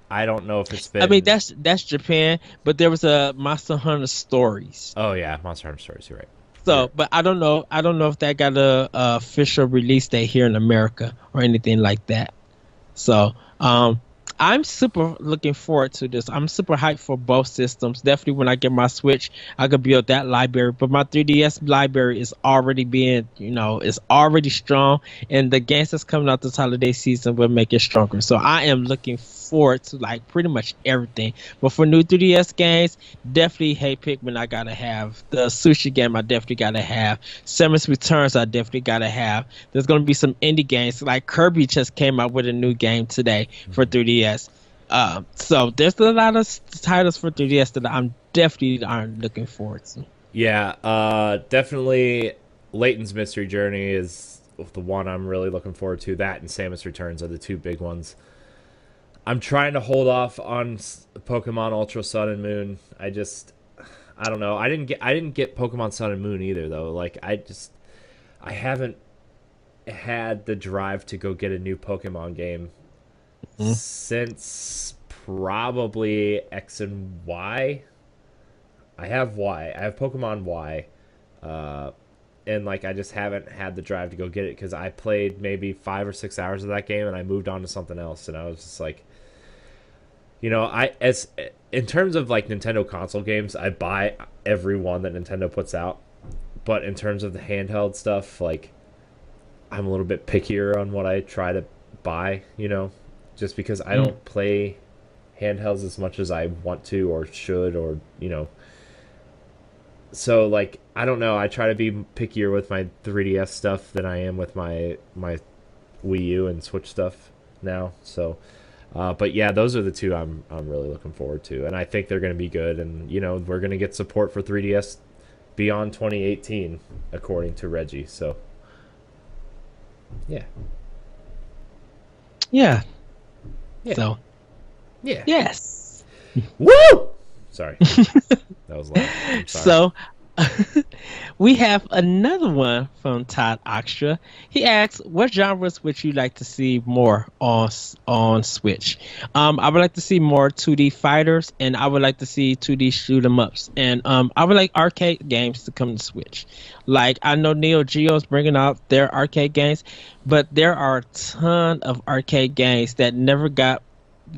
I don't know if it's I mean been. that's Japan, but there was a Monster Hunter Stories. Oh yeah, Monster Hunter Stories. You're right. You're So, right. but I don't know. I don't know if that got a official release date here in America or anything like that. So, I'm super looking forward to this. I'm super hyped for both systems. Definitely, when I get my Switch, I could build that library. But my 3DS library is already being, it's already strong, and the games that's coming out this holiday season will make it stronger. So, I am looking forward to like pretty much everything. But for new 3DS games, definitely Hey Pikmin I gotta have. The sushi game I definitely gotta have. Samus Returns I definitely gotta have. There's gonna be some indie games like Kirby just came out with a new game today for 3DS. So there's a lot of titles for 3DS that I'm definitely aren't looking forward to. Yeah, definitely. Layton's Mystery Journey is the one I'm really looking forward to. That and Samus Returns are the two big ones. I'm trying to hold off on Pokemon Ultra Sun and Moon. I don't know. I didn't get Pokemon Sun and Moon either though. Like I haven't had the drive to go get a new Pokemon game Mhm. since probably X and Y. I have Y. I have Pokemon Y. Uh, and like I just haven't had the drive to go get it because I played maybe 5 or 6 hours of that game and I moved on to something else and I was just like, I as in terms of like Nintendo console games, I buy every one that Nintendo puts out. But in terms of the handheld stuff, like I'm a little bit pickier on what I try to buy, just because I Mm. don't play handhelds as much as I want to or should or. So like I don't know, I try to be pickier with my 3DS stuff than I am with my Wii U and Switch stuff now. So but yeah, those are the two I'm really looking forward to, and I think they're going to be good. And we're going to get support for 3DS beyond 2018, according to Reggie. So yeah, Yeah. yeah, So yeah. yes. Woo! Sorry, that was loud. I'm sorry. So we have another one from Todd Oxtra. He asks, "What genres would you like to see more on Switch?" I would like to see more 2D fighters, and I would like to see 2D shoot 'em ups, and I would like arcade games to come to Switch. Like I know Neo Geo's bringing out their arcade games, but there are a ton of arcade games that never got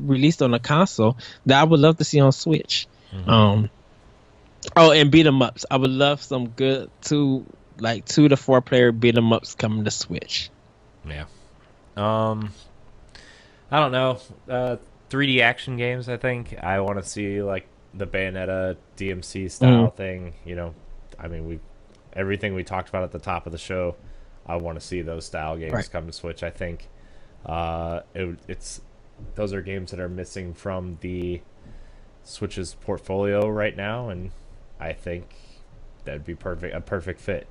released on a console that I would love to see on Switch. Mm-hmm. Um, Oh, and beat 'em ups. I would love some good 2 to 4 player beat 'em ups coming to Switch. Yeah. Um, I don't know. 3D action games. I think I want to see like the Bayonetta DMC style Mm, thing. I mean we everything we talked about at the top of the show. I want to see those style games right. come to Switch. I think it's those are games that are missing from the Switch's portfolio right now, and I think that'd be a perfect fit.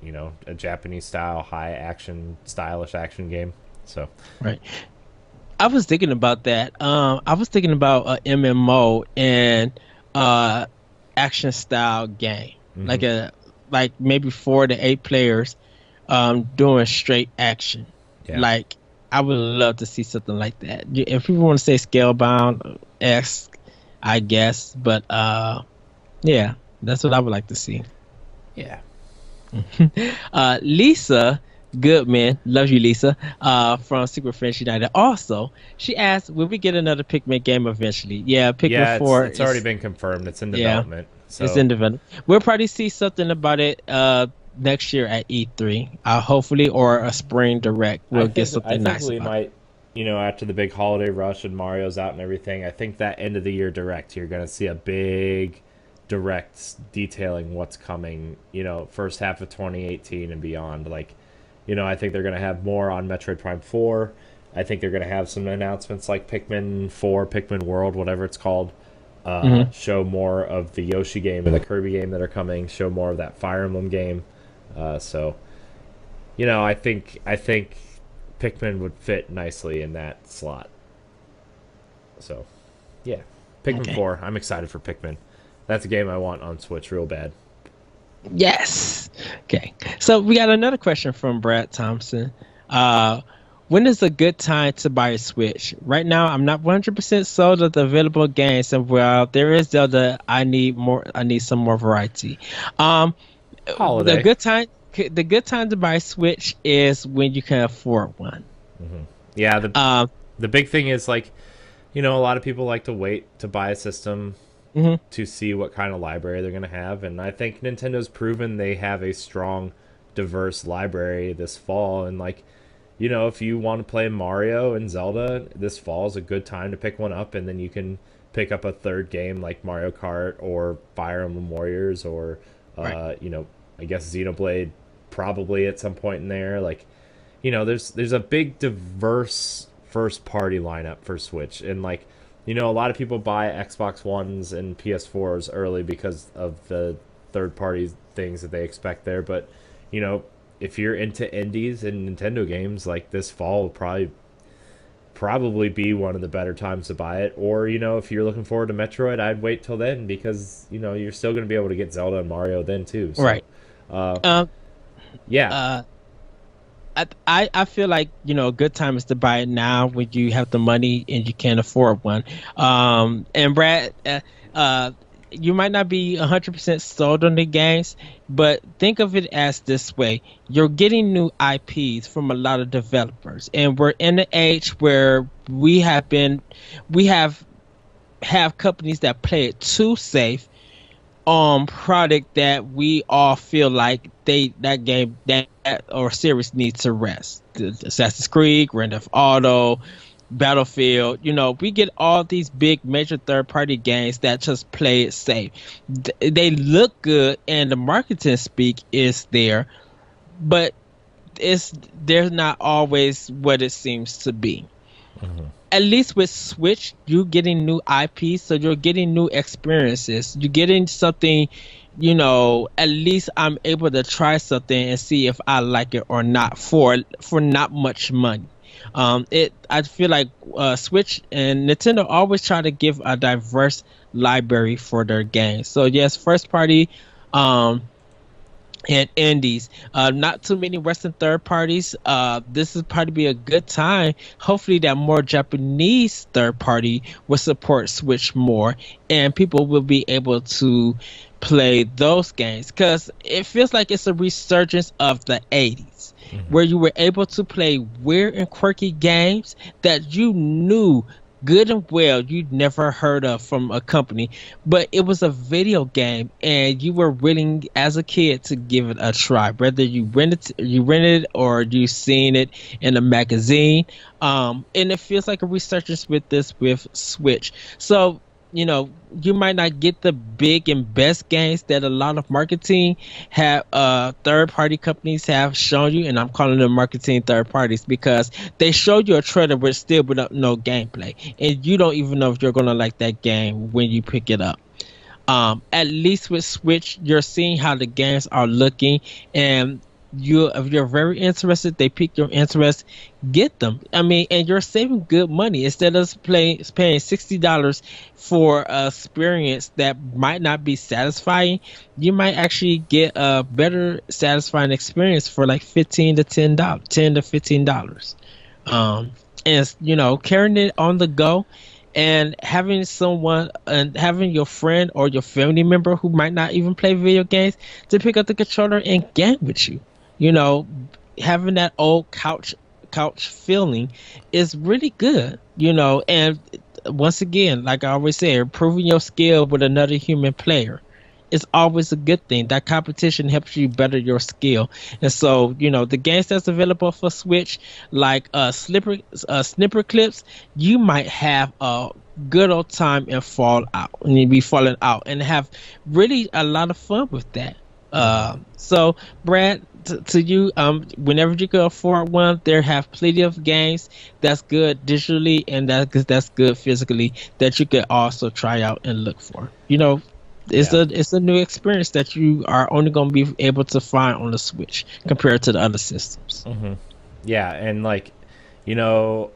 A Japanese style, high action, stylish action game. So Right. I was thinking about that. I was thinking about a MMO and uh action style game. hmm Like a like maybe 4 to 8 players doing straight action. yeah. Like I would love to see something like that. If people want to say Scalebound esque, I guess. But yeah, that's what I would like to see. Yeah. Lisa Goodman, love you, Lisa, from Secret Friends United. Also, she asked, "Will we get another Pikmin game eventually?" Yeah, Pikmin Yeah, it's 4 it's already is been confirmed. It's in yeah, development. it's So in development. We'll probably see something about it next year at E3, hopefully, or a spring direct. I We'll get think I something think nice we about it. might, after the big holiday rush and Mario's out and everything, I think that end of the year direct, you're gonna see a big direct detailing what's coming. First half of 2018 and beyond. Like, I think they're gonna have more on Metroid Prime 4. I think they're gonna have some announcements like Pikmin 4, Pikmin World, whatever it's called. Hmm. Show more of the Yoshi game and the Kirby game that are coming. Show more of that Fire Emblem game. So I think Pikmin would fit nicely in that slot. So yeah, Pikmin Okay. 4. I'm excited for Pikmin. That's a game I want on Switch real bad. Yes. Okay. So we got another question from Brad Thompson. Uh, when is a good time to buy a Switch? Right now, I'm not 100% sold on the available games, and while there is Zelda, I need more. I need some more variety. Um, the Holiday. good time. The good time to buy a Switch is when you can afford one. Yeah, Um, the big thing is like, a lot of people like to wait to buy a system mhm. to see what kind of library they're going to have, and I think Nintendo's proven they have a strong, diverse library this fall. And like, if you want to play Mario and Zelda, this fall is a good time to pick one up, and then you can pick up a third game like Mario Kart or Fire Emblem Warriors or, Right. I guess Xenoblade probably at some point in there. Like, there's a big diverse first party lineup for Switch, and like, a lot of people buy Xbox Ones and PS4s early because of the third party things that they expect there. But if you're into indies and Nintendo games, like this fall will probably be one of the better times to buy it. Or if you're looking forward to Metroid, I'd wait till then because you're still going to be able to get Zelda and Mario then too. So, Right. uh, Um, yeah, uh, I feel like a good time is to buy it now when you have the money and you can afford one. And Brad, you might not be 100% sold on the games, but think of it as this way: you're getting new IPs from a lot of developers, and we're in an age where we have companies that play it too safe on product that we all feel like that game that or series needs to rest. Assassin's Creed, Grand Theft Auto, Battlefield. We get all these big major third party games that just play it safe. They look good and the marketing speak is there, but they're not always what it seems to be. At least with Switch, you're getting new IPs, so you're getting new experiences. You're getting something, at least I'm able to try something and see if I like it or not for not much money. I feel like Switch and Nintendo always try to give a diverse library for their games. So yes, first party, and indies. Not too many Western third parties. This is probably be a good time. Hopefully, that more Japanese third party will support Switch more, and people will be able to play those games because it feels like it's a resurgence of the 80s where you were able to play weird and quirky games that you knew good and well you'd never heard of from a company, but it was a video game and you were willing as a kid to give it a try, whether you rented or you seen it in a magazine. And it feels like a resurgence with Switch. So you might not get the big and best games that a lot of marketing have third party companies have shown you, and I'm calling them marketing third parties because they show you a trailer but still without no gameplay, and you don't even know if you're gonna like that game when you pick it up. At least with Switch, you're seeing how the games are looking, and if you're very interested, they pique your interest, get them. I mean, and you're saving good money instead of paying $60 for a experience that might not be satisfying. You might actually get a better satisfying experience for like $15 to $15. And carrying it on the go and having someone and having your friend or your family member who might not even play video games to pick up the controller and game with you. Having that old couch feeling is really good, and once again, like I always say, improving your skill with another human player is always a good thing. That competition helps you better your skill. And so, the games that's available for Switch, like snipper clips, you might have a good old time and fall out, and you be falling out and have really a lot of fun with that. So Brad, to you, whenever you can afford one, there have plenty of games that's good digitally and that's good physically that you can also try out and look for. It's a new experience that you are only going to be able to find on the Switch compared to the other systems. Yeah, and like,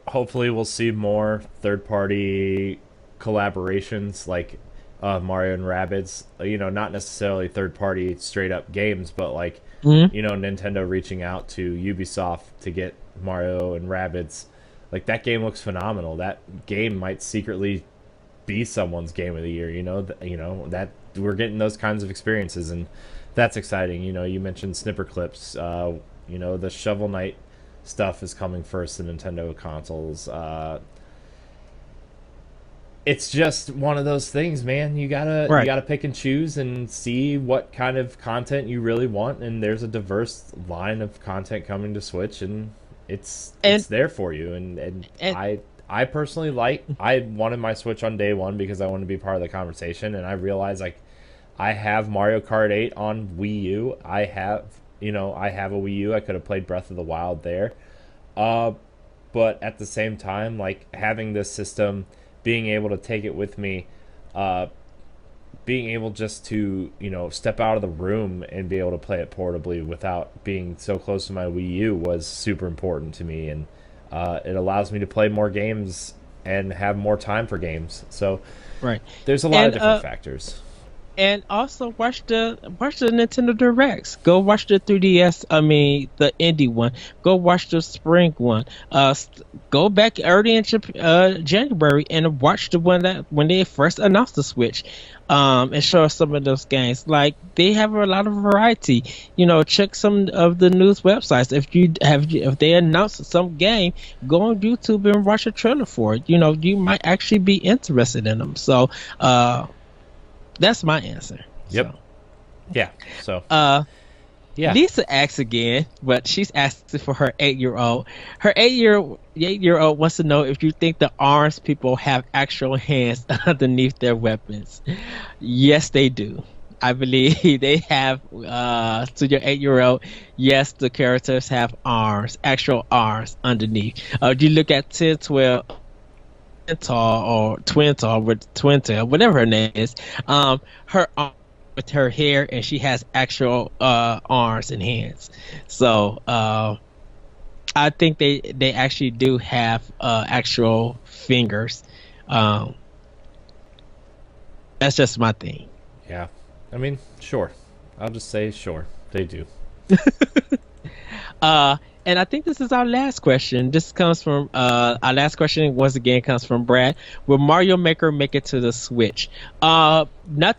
hopefully we'll see more third-party collaborations. Like, Mario and Rabbids. You know, not necessarily third party straight up games, but like, Mhm. you know, Nintendo reaching out to Ubisoft to get Mario and Rabbids. Like that game looks phenomenal. That game might secretly be someone's game of the year. You know that we're getting those kinds of experiences, and that's exciting. You know, you mentioned snipper clips. You know, the Shovel Knight stuff is coming first to Nintendo consoles. It's just one of those things, man. You Right. gotta pick and choose and see what kind of content you really want. And there's a diverse line of content coming to Switch, and it's And there for you. And and I personally I wanted my Switch on day one because I wanted to be part of the conversation, and I realized like I have Mario Kart 8 on Wii U. I have a Wii U. I could have played Breath of the Wild there. Uh, but at the same time, like having this system, being able to take it with me, uh, being able just to step out of the room and be able to play it portably without being so close to my Wii U was super important to me, and it allows me to play more games and have more time for games. So right. there's a lot of And different factors. and also watch the Nintendo Directs. Go watch the 3DS. I mean the indie one. Go watch the spring one. Go back early in January and watch the one that when they first announced the Switch. And show us some of those games. Like they have a lot of variety. You know, check some of the news websites. If they announce some game, go on YouTube and watch a trailer for it. You know, you might actually be interested in them. So, that's my answer. Yep. So, Yeah. So uh, yeah. Lisa asks again, but she's asking for her 8-year-old. Her 8-year-old wants to know if you think the arms people have actual hands underneath their weapons. Yes, they do. I believe they have. To your 8-year-old, yes, the characters have arms, actual arms underneath. You look at 10, 12. Tall or Twin Tall with Twin Tail, whatever her name is, her arm with her hair, and she has actual arms and hands. So I think they actually do have actual fingers. Um, that's just my thing. Yeah. I mean, sure. I'll just say sure. They do. Uh, and I think this is our last question. This comes from our last question once again comes from Brad. Will Mario Maker make it to the Switch? Not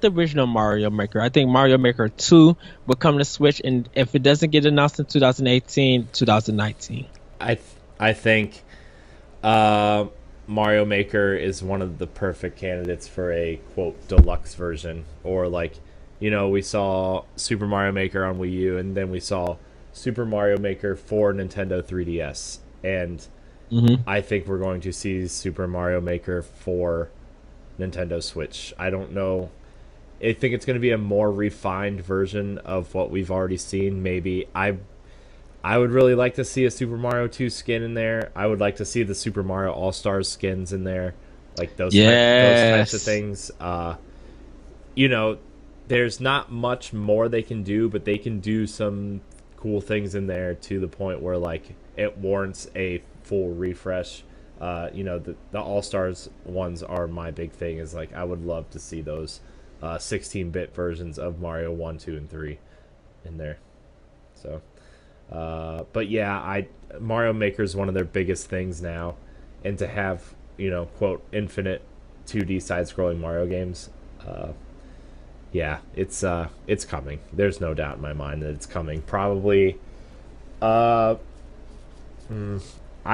the original Mario Maker. I think Mario Maker 2 will come to Switch, and if it doesn't get announced in 2018, 2019. I think Mario Maker is one of the perfect candidates for a quote deluxe version, or like, we saw Super Mario Maker on Wii U, and then we saw Super Mario Maker for Nintendo 3DS, and I think we're going to see Super Mario Maker for Nintendo Switch. I don't know. I think it's going to be a more refined version of what we've already seen. Maybe I would really like to see a Super Mario 2 skin in there. I would like to see the Super Mario All Stars skins in there, like those types of things. There's not much more they can do, but they can do some cool things in there to the point where like it warrants a full refresh. The All Stars ones are my big thing. Is like I would love to see those 16-bit versions of Mario 1, 2, and 3 in there. So, but yeah, Mario Maker is one of their biggest things now, and to have quote infinite 2D side-scrolling Mario games. Yeah, it's coming. There's no doubt in my mind that it's coming. Probably, I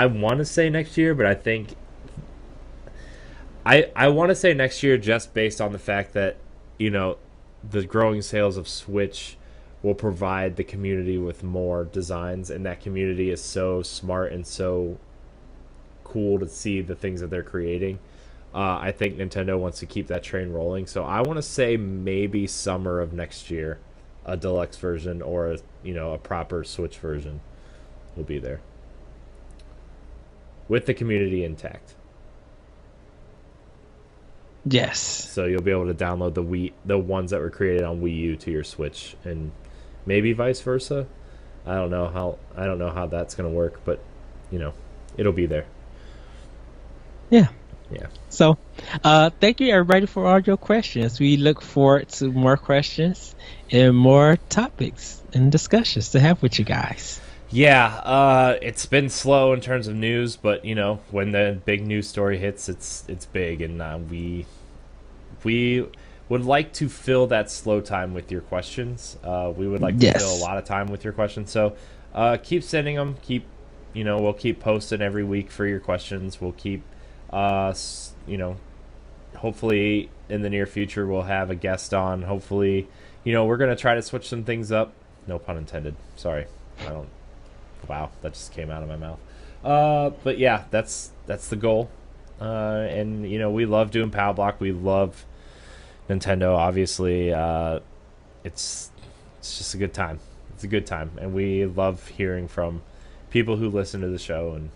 want to say next year, but I think I want to say next year just based on the fact that the growing sales of Switch will provide the community with more designs, and that community is so smart and so cool to see the things that they're creating. I think Nintendo wants to keep that train rolling, so I want to say maybe summer of next year, a deluxe version or a proper Switch version will be there with the community intact. Yes. So you'll be able to download the ones that were created on Wii U to your Switch, and maybe vice versa. I don't know how that's gonna work, but it'll be there. Yeah. Yeah. So, thank you everybody for all your questions. We look forward to more questions and more topics and discussions to have with you guys. Yeah, it's been slow in terms of news, but you know, when the big news story hits, it's big, and we would like to fill that slow time with your questions. We would like to fill a Yes. lot of time with your questions. So keep sending them. We'll keep posting every week for your questions. We'll keep, hopefully in the near future we'll have a guest on. Hopefully, we're gonna try to switch some things up. No pun intended. Sorry, I don't. Wow, that just came out of my mouth. But yeah, that's the goal. And we love doing Pow Block. We love Nintendo, obviously. It's just a good time. It's a good time, and we love hearing from people who listen to the show, and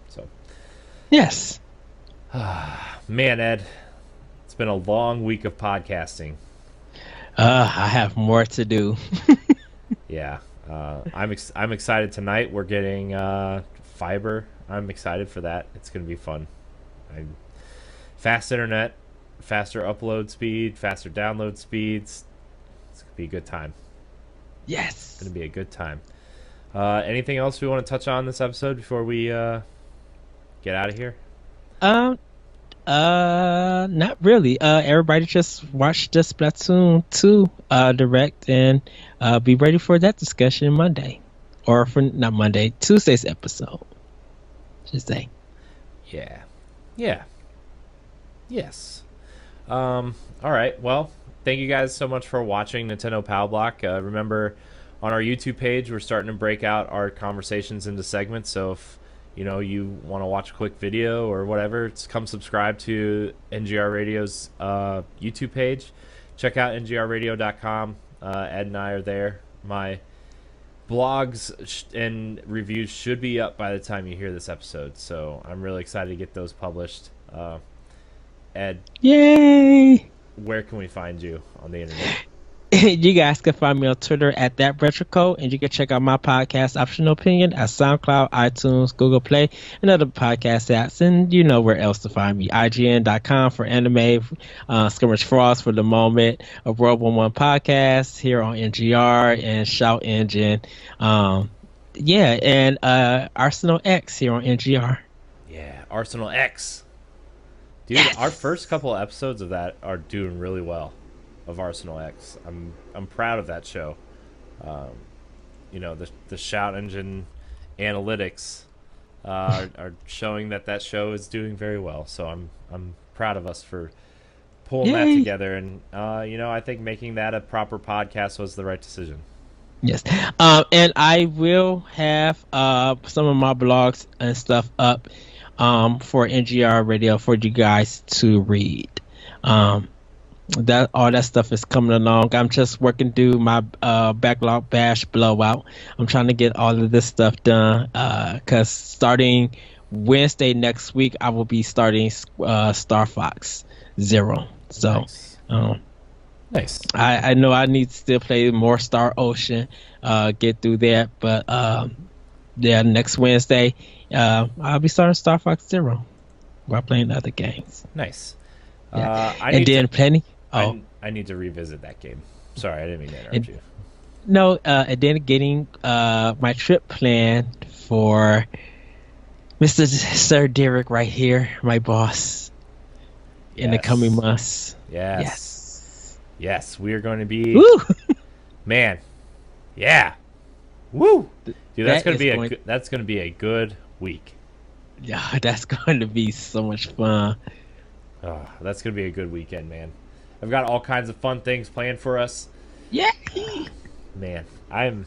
so Yes. man, Ed, it's been a long week of podcasting. I have more to do. Yeah, I'm excited tonight. We're getting fiber. I'm excited for that. It's gonna be fun. Fast internet, faster upload speed, faster download speeds. It's gonna be a good time. Yes. It's gonna be a good time. Anything else we want to touch on this episode before we get out of here? Um. Not really. Everybody just watch the Splatoon 2 direct and be ready for that discussion Monday, or for not Monday, Tuesday's episode. Just say. Yeah. Yeah. Yes. All right. Well, thank you guys so much for watching Nintendo Pow Block. Remember, on our YouTube page, we're starting to break out our conversations into segments. So if you want to watch a quick video or whatever, come subscribe to NGR Radio's YouTube page. Check out ngrradio.com. Ed and I are there. My blogs and reviews should be up by the time you hear this episode, so I'm really excited to get those published. Ed, Yay! where can we find you on the internet? You guys can find me on Twitter at ThatRetroCode, and you can check out my podcast, Optional Opinion, at SoundCloud, iTunes, Google Play, and other podcast apps. And you know where else to find me. IGN.com for anime, Skirmish Frost for the moment, a World 1 podcast here on NGR, and Shout Engine. And Arsenal X here on NGR. Yeah, Arsenal X. Dude, Yes. Our first couple of episodes of that are doing really well. Of Arsenal X, I'm proud of that show. The Shout Engine analytics are showing that show is doing very well. So I'm proud of us for pulling that together. And I think making that a proper podcast was the right decision. Yes. And I will have some of my blogs and stuff up for NGR Radio for you guys to read. That all that stuff is coming along. I'm just working through my backlog bash blowout. I'm trying to get all of this stuff done because starting Wednesday next week, I will be starting Star Fox Zero. So Nice. I know I need to still play more Star Ocean, get through that, but next Wednesday I'll be starting Star Fox Zero while playing other games. Nice. Yeah. Plenty. I need to revisit that game. Sorry, I didn't mean to interrupt you. No, and then getting my trip planned for Mr. Sir Dirrig right here, my boss, in the coming months. Yes, we are going to be. Woo! Man, yeah, woo, dude, that's going to be that's going to be a good week. Yeah, that's going to be so much fun. Oh, that's going to be a good weekend, man. I've got all kinds of fun things planned for us. Yeah. Man, I'm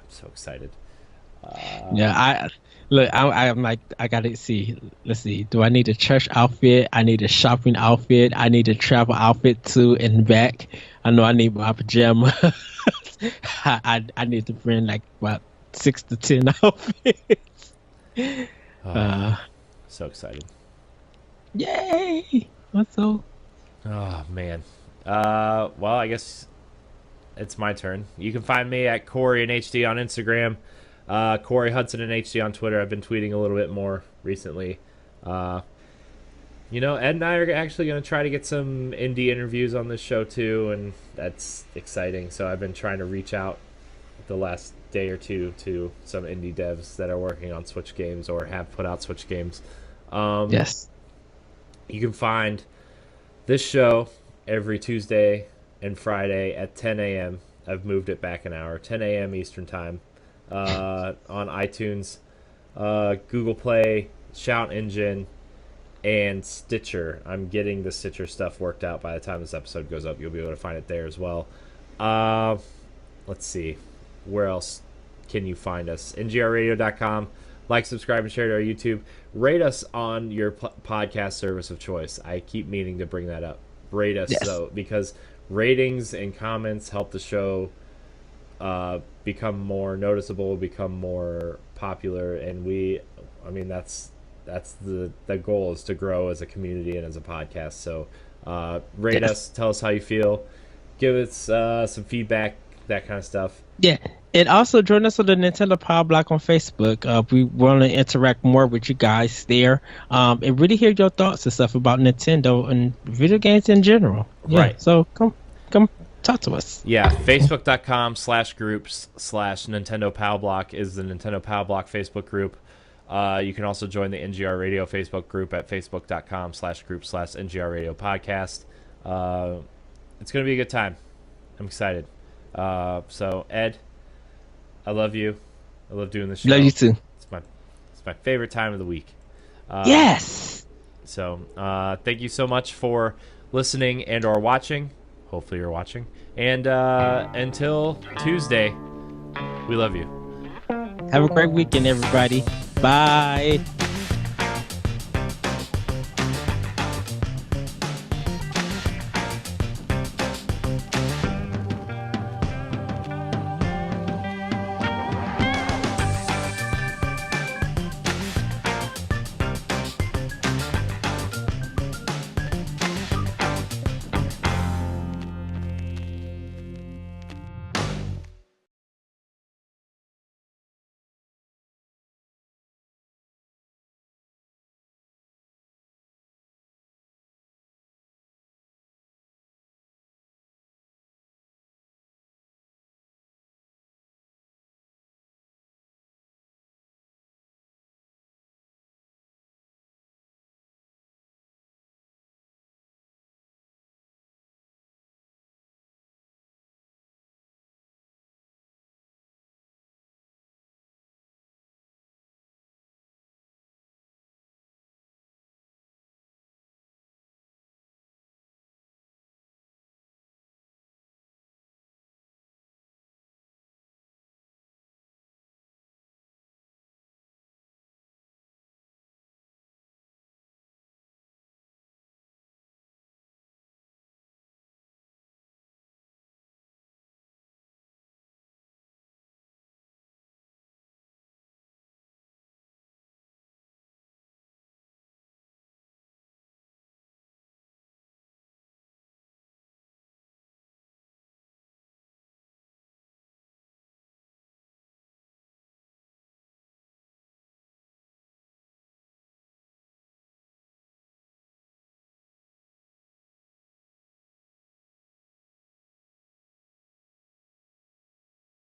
so excited. I'm like, I gotta see. Let's see. Do I need a church outfit? I need a shopping outfit. I need a travel outfit too and back. I know I need my pajamas. I need to bring like about 6 to 10 outfits. So excited. Yay! What's so? Oh man. Well, I guess it's my turn. You can find me at Corey and HD on Instagram, Corey Hudson and HD on Twitter. I've been tweeting a little bit more recently. Ed and I are actually going to try to get some indie interviews on this show too, and that's exciting. So I've been trying to reach out the last day or two to some indie devs that are working on Switch games or have put out Switch games. Yes. You can find this show every Tuesday and Friday at 10 a.m. I've moved it back an hour, 10 a.m. Eastern Time, on iTunes, Google Play, Shout Engine, and Stitcher. I'm getting the Stitcher stuff worked out. By the time this episode goes up, you'll be able to find it there as well. Let's see. Where else can you find us? NGRradio.com. Like, subscribe, and share to our YouTube. Rate us on your podcast service of choice. I keep meaning to bring that up. Rate us, though, because ratings and comments help the show become more noticeable, become more popular, and that's the goal, is to grow as a community and as a podcast. So rate us, tell us how you feel, give us some feedback, that kind of stuff. Yeah, and also join us on the Nintendo Pow Block on Facebook. We want to interact more with you guys there, and really hear your thoughts and stuff about Nintendo and video games in general. Yeah, right. So come talk to us. Yeah, Facebook.com/groups/Nintendo Pow Block is the Nintendo Pow Block Facebook group. You can also join the NGR Radio Facebook group at facebook.com/group/NGR Radio Podcast. It's going to be a good time. I'm excited. So Ed, I love you. I love doing this show. Love you too. It's my favorite time of the week. Yes. So thank you so much for listening and or watching. Hopefully you're watching. And until Tuesday, we love you. Have a great weekend, everybody. Bye.